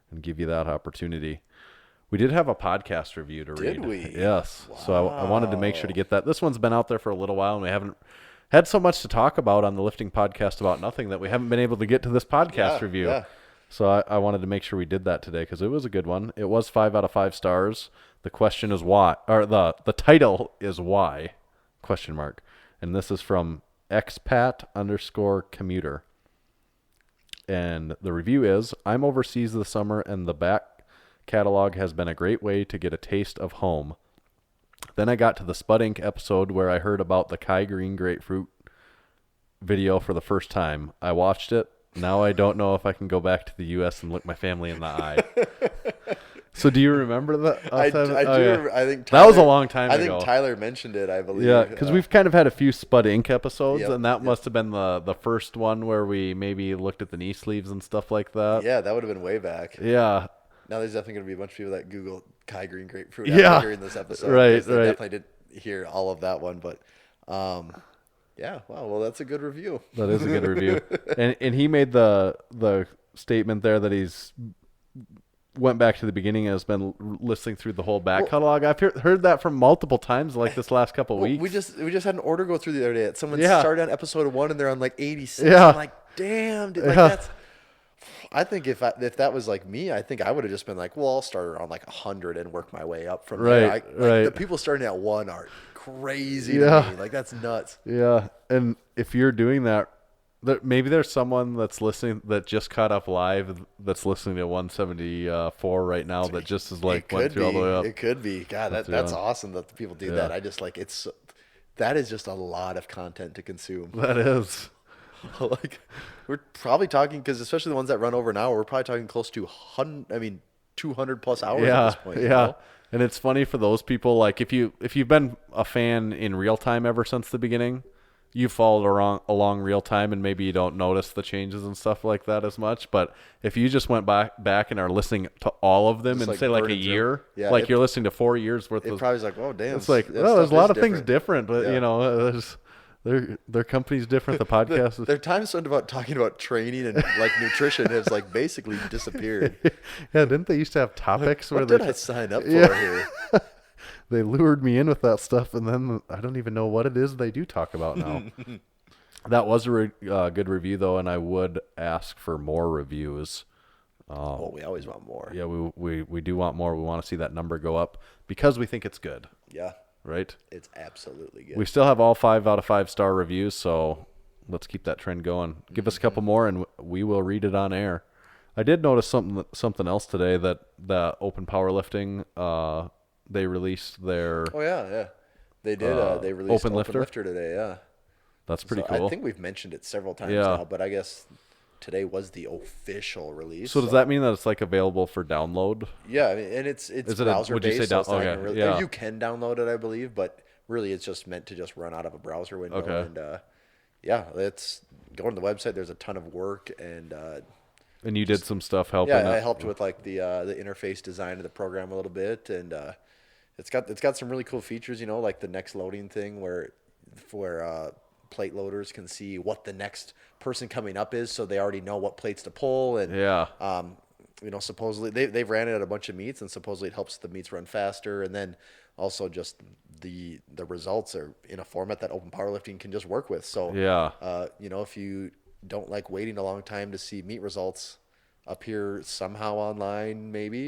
And give you that opportunity. We did have a podcast review to read. Did we? Yes. Wow. So I wanted to make sure to get that. This one's been out there for a little while, and we haven't had so much to talk about on the lifting podcast about nothing that we haven't been able to get to this podcast review. Yeah. So I wanted to make sure we did that today because it was a good one. It was 5 out of 5 stars. The question is why, or the title is why, ? And this is from expat_commuter. And the review is, I'm overseas this summer and the back catalog has been a great way to get a taste of home. Then I got to the Spud Inc. episode where I heard about the Kai Green grapefruit video for the first time. I watched it. Now I don't know if I can go back to the U.S. and look my family in the eye. So do you remember that? I do. Remember, I think that was a long time ago. I think Tyler mentioned it, I believe. Yeah, because we've kind of had a few Spud Inc. episodes, Yep, and that must have been the first one where we maybe looked at the knee sleeves and stuff like that. Yeah, that would have been way back. Yeah. Now there's definitely going to be a bunch of people that Google Kai Green grapefruit Yeah. during this episode. Right, They right. definitely did hear all of that one, but yeah, wow, well, that's a good review. That is a good review. And he made the statement there that he's went back to the beginning and has been listening through the whole back catalog. I've heard that from multiple times, like this last couple weeks. We just had an order go through the other day. Someone Yeah. started on episode 1 and they're on like 86. Yeah. I'm like, damn, dude, like Yeah. that's. I think if that was like me, I think I would have just been like, well, I'll start around like 100 and work my way up from there. Right, Like, right. the people starting at 1 are crazy Yeah. to me. Like that's nuts. Yeah, and if you're doing that, maybe there's someone that's listening that just caught up live that's listening to 174 right now that just is like went through all the way up. It could be. God, that's awesome that the people do that. I just like that is just a lot of content to consume. That is. Like we're probably talking, because especially the ones that run over an hour, we're probably talking close to 200 plus hours at this point. Yeah. You know? And it's funny for those people, like if you've been a fan in real time ever since the beginning, you followed along real time and maybe you don't notice the changes and stuff like that as much. But if you just went back and are listening to all of them Just and like say like a burning through. year, Yeah, like you're listening to 4 years worth It of, probably is like, oh damn. it's like, that well, there's a stuff lot is of things different, but Yeah. you know, their company's different. The podcast is Their time spent about talking about training and like nutrition has like basically disappeared. yeah, didn't they used to have topics where What did they I sign up for Yeah. here? they lured me in with that stuff, and then I don't even know what it is they do talk about now. That was a good review though, and I would ask for more reviews. Oh, we always want more. Yeah, we do want more. We want to see that number go up because we think it's good, Yeah, right? it's absolutely good. We still have all 5 out of 5 star reviews, so let's keep that trend going. Give us a couple more, and we will read it on air. I did notice something else today, that the Open Powerlifting, they released their. Oh yeah. They did. They released Open Lifter? today. Yeah, That's pretty So cool. I think we've mentioned it several times Yeah. now, but I guess today was the official release. So does that mean that it's like available for download? Yeah, I mean, and it's Is it browser would you say based. So it's not okay, even really, yeah. You can download it, I believe, but really it's just meant to just run out of a browser window. Okay. And yeah, let's go on the website. There's a ton of work, and And you did some stuff helping. yeah, I it? helped with like the interface design of the program a little bit, and it's got some really cool features. You know, like the next loading thing where plate loaders can see what the next person coming up is, so they already know what plates to pull. And Yeah. you know, supposedly they've ran it at a bunch of meets, and supposedly it helps the meets run faster. And then also just the results are in a format that Open Powerlifting can just work with. So Yeah. you know, if you don't like waiting a long time to see meet results appear somehow online, maybe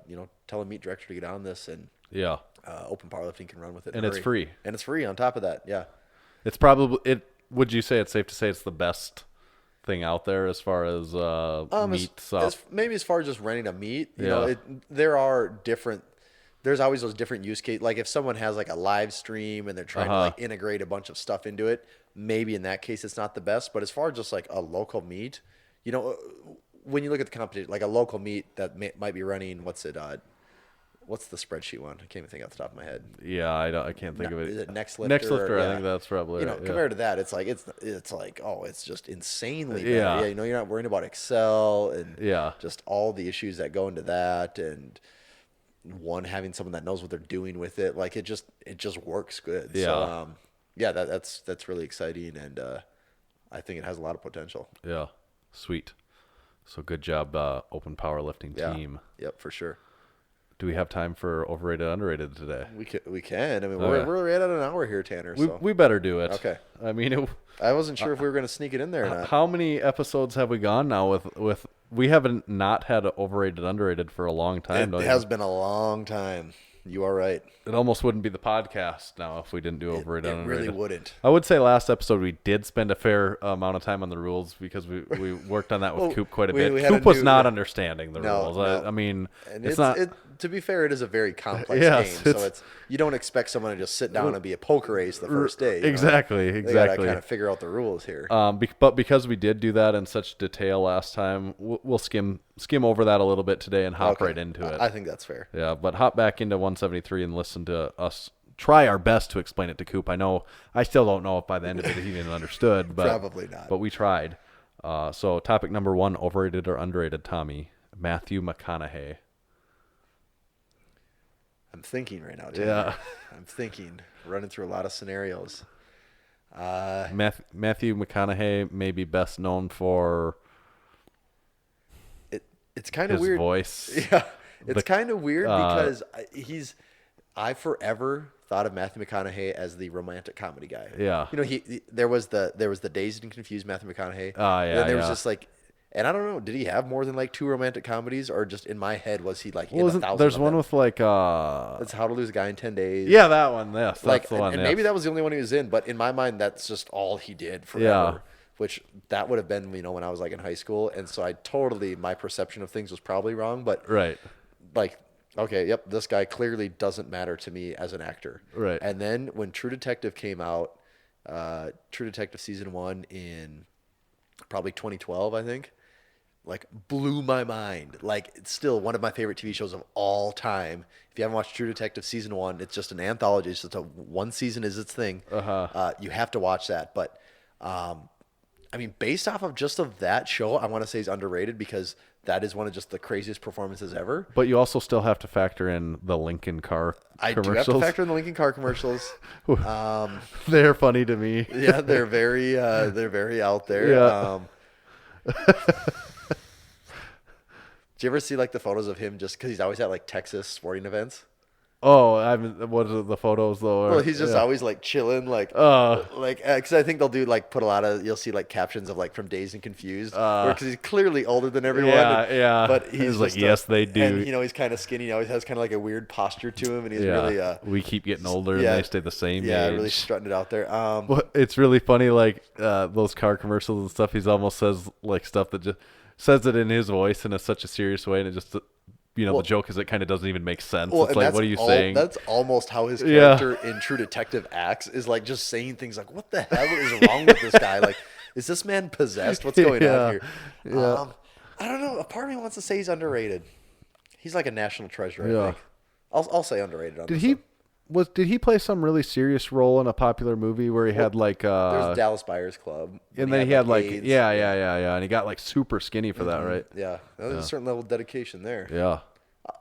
you know, tell a meet director to get on this, and Yeah. Open Powerlifting can run with it. And it's free. And it's free on top of that. Yeah. It's probably would you say it's safe to say it's the best thing out there as far as meat stuff? Maybe as far as just renting a meet, you Yeah. know, there's always those different use cases. Like if someone has like a live stream and they're trying to like integrate a bunch of stuff into it, maybe in that case it's not the best. But as far as just like a local meet, you know, when you look at the competition, like a local meet that might be running, what's the spreadsheet one? I can't even think off the top of my head. Yeah, I can't think of it. Is it Next Lifter? Next Lifter, Yeah. I think that's probably You know, right, yeah. compared to that, it's like oh, it's just insanely better. Yeah. Yeah, you know, you're not worrying about Excel and Yeah. just all the issues that go into that, and having someone that knows what they're doing with it. Like it just works good. Yeah. So yeah, that's really exciting, and I think it has a lot of potential. Yeah. Sweet. So good job, Open Powerlifting Yeah. team. Yep, for sure. Do we have time for overrated, underrated today? We can. I mean, Okay. we're right at an hour here, Tanner. So We better do it. Okay. I mean, I wasn't sure if we were going to sneak it in there or not. how many episodes have we gone now with we haven't not had overrated, underrated for a long time. It has been a long time. You are right. It almost wouldn't be the podcast now if we didn't do overrated, It underrated. really wouldn't. I would say last episode we did spend a fair amount of time on the rules because we worked on that with Well, Coop quite a we bit. had a Coop was new- not understanding the No, rules. no. I mean, And it's not. to be fair, it is a very complex Yes, game. it's- So you don't expect someone to just sit down and be a poker ace the first day. you know? Exactly, They exactly. gotta kind of figure out the rules here. But because we did do that in such detail last time, we'll skim over that a little bit today and hop Okay. right into it. I think that's fair. Yeah, but hop back into 173 and listen to us try our best to explain it to Coop. I know I still don't know if by the end of it he even understood, but Probably not. But we tried. So topic number 1, overrated or underrated, Tommy. Matthew McConaughey. I'm thinking right now, Tanner. Yeah. I'm thinking, running through a lot of scenarios. Matthew McConaughey may be best known for It's kind of his weird. voice. Yeah, it's kind of weird uh, because I forever thought of Matthew McConaughey as the romantic comedy guy. Yeah. You know, there was the Dazed and Confused Matthew McConaughey. Oh, yeah, And then there was yeah. just like, and I don't know, did he have more than like 2 romantic comedies, or just in my head was he like in 1,000? There's of one them? with like That's How to Lose a Guy in 10 Days. yeah, that one. Yes, that's Like, the one. and yes. maybe that was the only one he was in, but in my mind, that's just all he did forever. Yeah. Which that would have been, when I was like in high school, and so my perception of things was probably wrong. But Right. like, okay, yep, this guy clearly doesn't matter to me as an actor. Right. And then when True Detective came out, True Detective season 1 in probably 2012, I think, like blew my mind. Like, it's still one of my favorite TV shows of all time. If you haven't watched True Detective season 1, it's just an anthology. It's just one season is its thing. You have to watch that. But I mean, based off of that show, I want to say he's underrated because that is one of just the craziest performances ever. But you also still have to factor in the Lincoln car I do commercials. have to factor in the Lincoln car commercials. They're funny to me. Yeah, they're very out there. Yeah. Do you ever see like the photos of him just because he's always at like Texas sporting events? Oh, what are the photos though? Well, he's just always like chilling, like because I think they'll do like put a lot of you'll see like captions of like from Dazed and Confused, because he's clearly older than everyone. Yeah. But he's like, just yes, they do. And he's kind of skinny. He always has kind of like a weird posture to him, and he's really we keep getting older yeah, and they stay the same yeah, age. really strutting it out there. Well, it's really funny, like those car commercials and stuff. He's almost says like stuff that just says it in his voice in such a serious way, and it just. The joke is it kind of doesn't even make sense. Well, It's like, what are you saying? That's almost how his character in True Detective acts, is like just saying things like, what the hell is wrong with this guy? Like, is this man possessed? What's going on here? Yeah. I don't know. A part of me wants to say he's underrated. He's like a national treasure, Yeah. I think. I'll say underrated on Did this he one. did he play some really serious role in a popular movie where he had like There's Dallas Buyers Club. and then he had like AIDS. yeah, and he got like super skinny for that, right? Yeah. There's a certain level of dedication there. Yeah.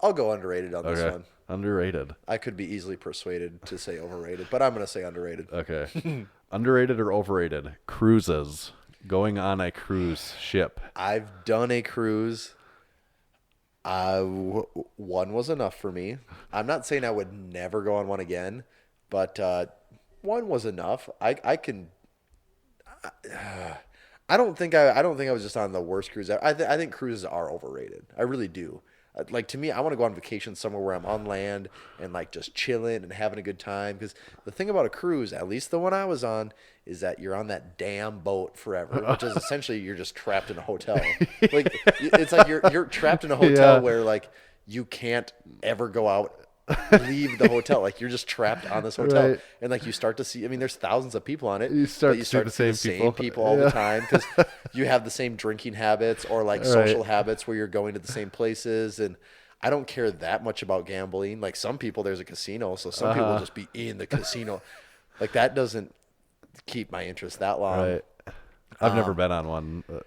I'll go underrated on this Okay. one. Underrated. I could be easily persuaded to say overrated, but I'm going to say underrated. Okay. Underrated or overrated? Cruises. Going on a cruise ship. I've done a cruise. One was enough for me. I'm not saying I would never go on one again, but one was enough. I don't think I was just on the worst cruise ever. I think cruises are overrated. I really do. Like, to me, I want to go on vacation somewhere where I'm on land and like just chilling and having a good time. Because the thing about a cruise, at least the one I was on, is that you're on that damn boat forever, which is essentially you're just trapped in a hotel. Like, it's like you're trapped in a hotel where like you can't ever go out, leave the hotel. Like, you're just trapped on this hotel. Right. And like you start to see, I mean, there's thousands of people on it. You start but to see the same people. all Yeah. the time because you have the same drinking habits or like social habits where you're going to the same places. And I don't care that much about gambling. Like, some people, there's a casino, so some people will just be in the casino. Like, that doesn't keep my interest that long. Right. I've never been on one. But...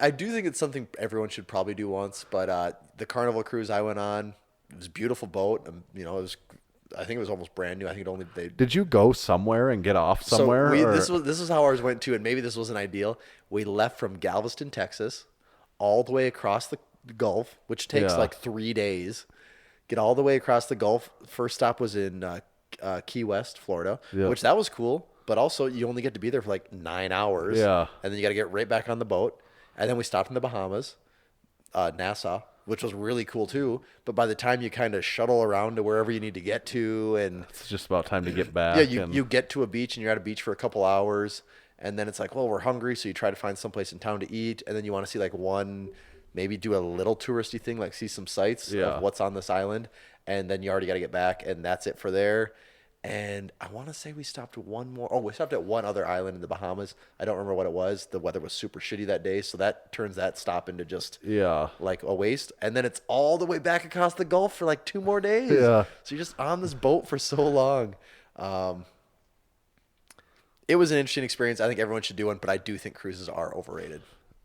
I do think it's something everyone should probably do once, but the Carnival cruise I went on, it was a beautiful boat. I think it was almost brand new. I think Did you go somewhere and get off somewhere? This is how ours went too, and maybe this wasn't ideal. We left from Galveston, Texas, all the way across the Gulf, which takes like 3 days. get all the way across the Gulf. First stop was in Key West, Florida, which that was cool. But also, you only get to be there for like 9 hours. Yeah. And then you got to get right back on the boat. And then we stopped in the Bahamas, Nassau, which was really cool too. But by the time you kind of shuttle around to wherever you need to get to, and It's just about time to get back. yeah, you get to a beach and you're at a beach for a couple hours. And then it's like, well, we're hungry. So you try to find someplace in town to eat. And then you want to see like maybe do a little touristy thing, like see some sights of what's on this island. And then you already got to get back. And that's it for there. And I want to say we stopped at one more. Oh, we stopped at one other island in the Bahamas. I don't remember what it was. The weather was super shitty that day. So that turns that stop into just like a waste. And then it's all the way back across the Gulf for like 2 more days. Yeah. So you're just on this boat for so long. It was an interesting experience. I think everyone should do one, but I do think cruises are overrated.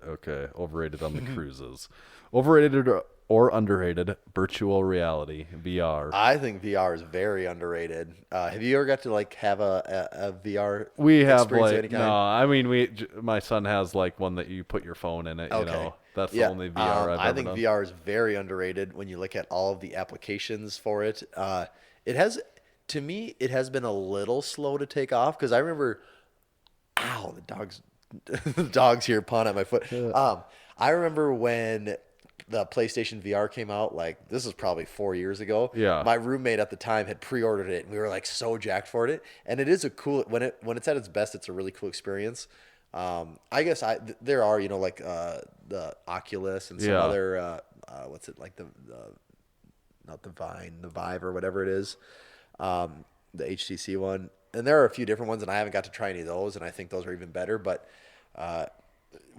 Okay, overrated on the cruises. Overrated or underrated virtual reality, VR. I think VR is very underrated. Have you ever got to like have a VR We have experience of any like kind? no, I mean my son has like one that you put your phone in it. You know, that's the only VR I've I ever think done. VR is very underrated when you look at all of the applications for it. It has, to me, it has been a little slow to take off because I remember, ow, the dog's here pawing at my foot. I remember when the PlayStation VR came out, like this is probably 4 years ago. Yeah. My roommate at the time had pre-ordered it and we were like so jacked for it. And it is a cool, when it's at its best, it's a really cool experience. I guess there are, like the Oculus and some other, what's it like not the Vive or whatever it is. The HTC one. And there are a few different ones and I haven't got to try any of those. And I think those are even better, but,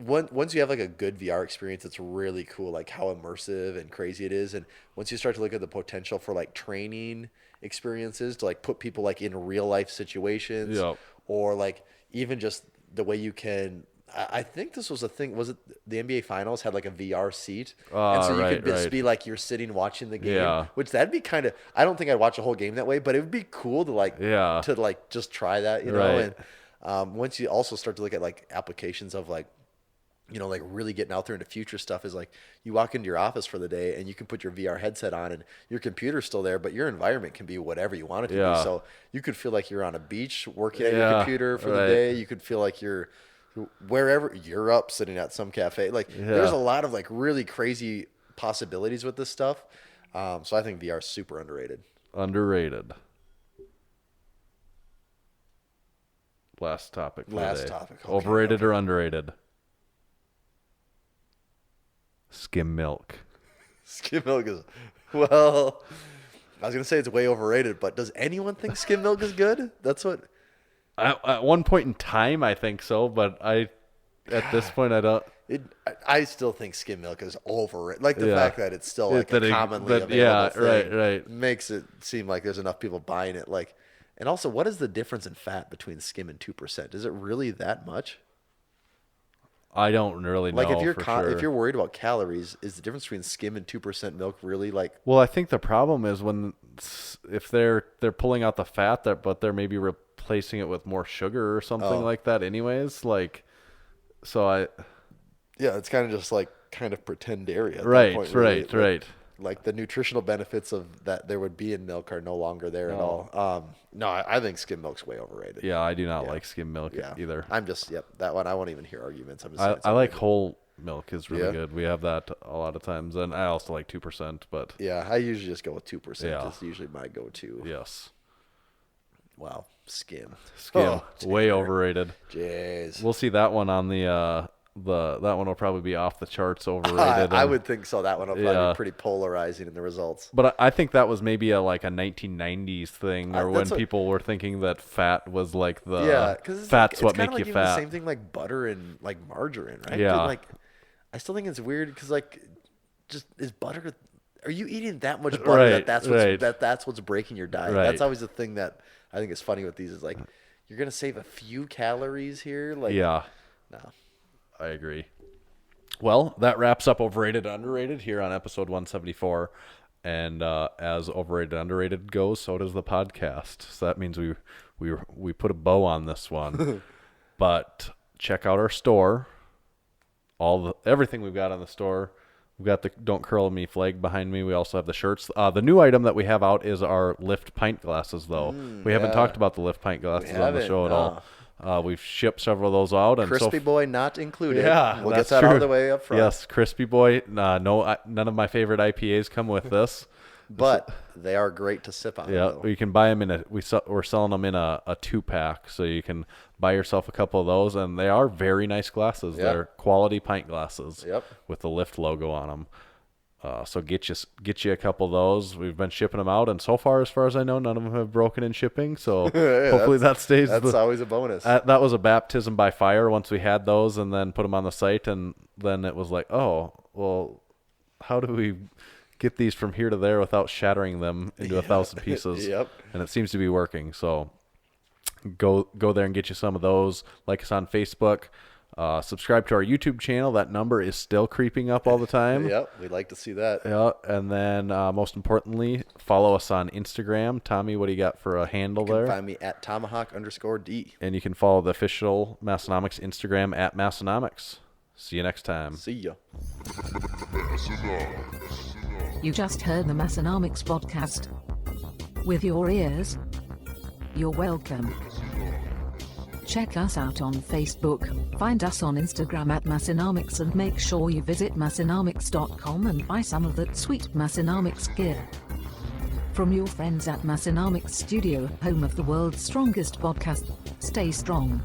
once you have like a good VR experience, it's really cool, like how immersive and crazy it is. And once you start to look at the potential for like training experiences to like put people like in real life situations, or like even just the way you can. I think this was a thing. Was it the NBA Finals had like a VR seat, and so you could just be like you're sitting watching the game, which that'd be kind of. I don't think I'd watch a whole game that way, but it would be cool to like just try that, know. And once you also start to look at like applications of like. Like really getting out there into future stuff is like you walk into your office for the day and you can put your VR headset on and your computer's still there, but your environment can be whatever you want it to be. So you could feel like you're on a beach working at your computer for the day. You could feel like you're wherever you're up sitting at some cafe. Like there's a lot of like really crazy possibilities with this stuff. So I think VR is super underrated. Underrated. Last topic. Last topic. Okay, Overrated or underrated? Skim milk. Skim milk is, well, I was going to say it's way overrated, but does anyone think skim milk is good? That's what. At one point in time, I think so, but at this point, I don't. I still think skim milk is overrated. Like the fact that it's still like commonly available thing makes it seem like there's enough people buying it. Like, and also, what is the difference in fat between skim and 2%? Is it really that much? I don't really know. Like if you're worried about calories, is the difference between skim and 2% milk really like? Well, I think the problem is if they're pulling out the fat, but they're maybe replacing it with more sugar or something like that. Anyways, like, so it's kind of just like pretend dairy. At right, that point, really. right. Like the nutritional benefits of that there would be in milk are no longer there at all. No, I think skim milk's way overrated. Yeah, I do not like skim milk either. I'm just that one. I won't even hear arguments. I'm just I like whole milk is really good. We have that a lot of times, and I also like 2%. But I usually just go with 2%. Yeah. It's usually my go-to. Yes. Wow, Skim way overrated. Jeez. We'll see that one on that one will probably be off the charts overrated. I would think so. That one will probably be pretty polarizing in the results. But I think that was maybe a 1990s thing, or when people were thinking that fat was like because fat's what make you fat. The same thing like butter and like margarine, right? Yeah. Dude, like, I still think it's weird because like, just is butter? Are you eating that much butter that's what's breaking your diet? Right. That's always the thing that I think is funny with these is like, you're gonna save a few calories here, like no. I agree. Well, that wraps up overrated and underrated here on episode 174. And as overrated and underrated goes, so does the podcast. So that means we put a bow on this one. But check out our store. Everything we've got on the store. We've got the Don't Curl Me flag behind me. We also have the shirts. The new item that we have out is our Lift pint glasses, though. We haven't talked about the Lift pint glasses on the show at all. We've shipped several of those out. And Crispy Boy not included. Yeah, we'll get that's that true. out of the way up front. Yes, Crispy Boy. None of my favorite IPAs come with this. But they are great to sip on. Yeah, though. you can buy them we're selling them in a 2-pack, so you can buy yourself a couple of those, and they are very nice glasses. Yep. They're quality pint glasses. Yep. With the Lift logo on them. So get you a couple of those. We've been shipping them out, and so far as I know, none of them have broken in shipping. So hopefully that stays. That's always a bonus. That was a baptism by fire once we had those, and then put them on the site, and then it was like, oh, well, how do we get these from here to there without shattering them into 1,000 pieces? Yep. And it seems to be working. So go there and get you some of those. Like us on Facebook. Subscribe to our YouTube channel. That number is still creeping up all the time. Yep, we'd like to see that. Yeah, and then most importantly, follow us on Instagram. Tommy, what do you got for a handle You can there? find me at Tomahawk_D. And you can follow the official Massenomics Instagram at Massenomics. See you next time. See ya. You just heard the Massenomics podcast. With your ears, you're welcome. Check us out on Facebook, find us on Instagram at Massenomics, and make sure you visit Massenomics.com and buy some of that sweet Massenomics gear. From your friends at Massenomics Studio, home of the world's strongest podcast, stay strong.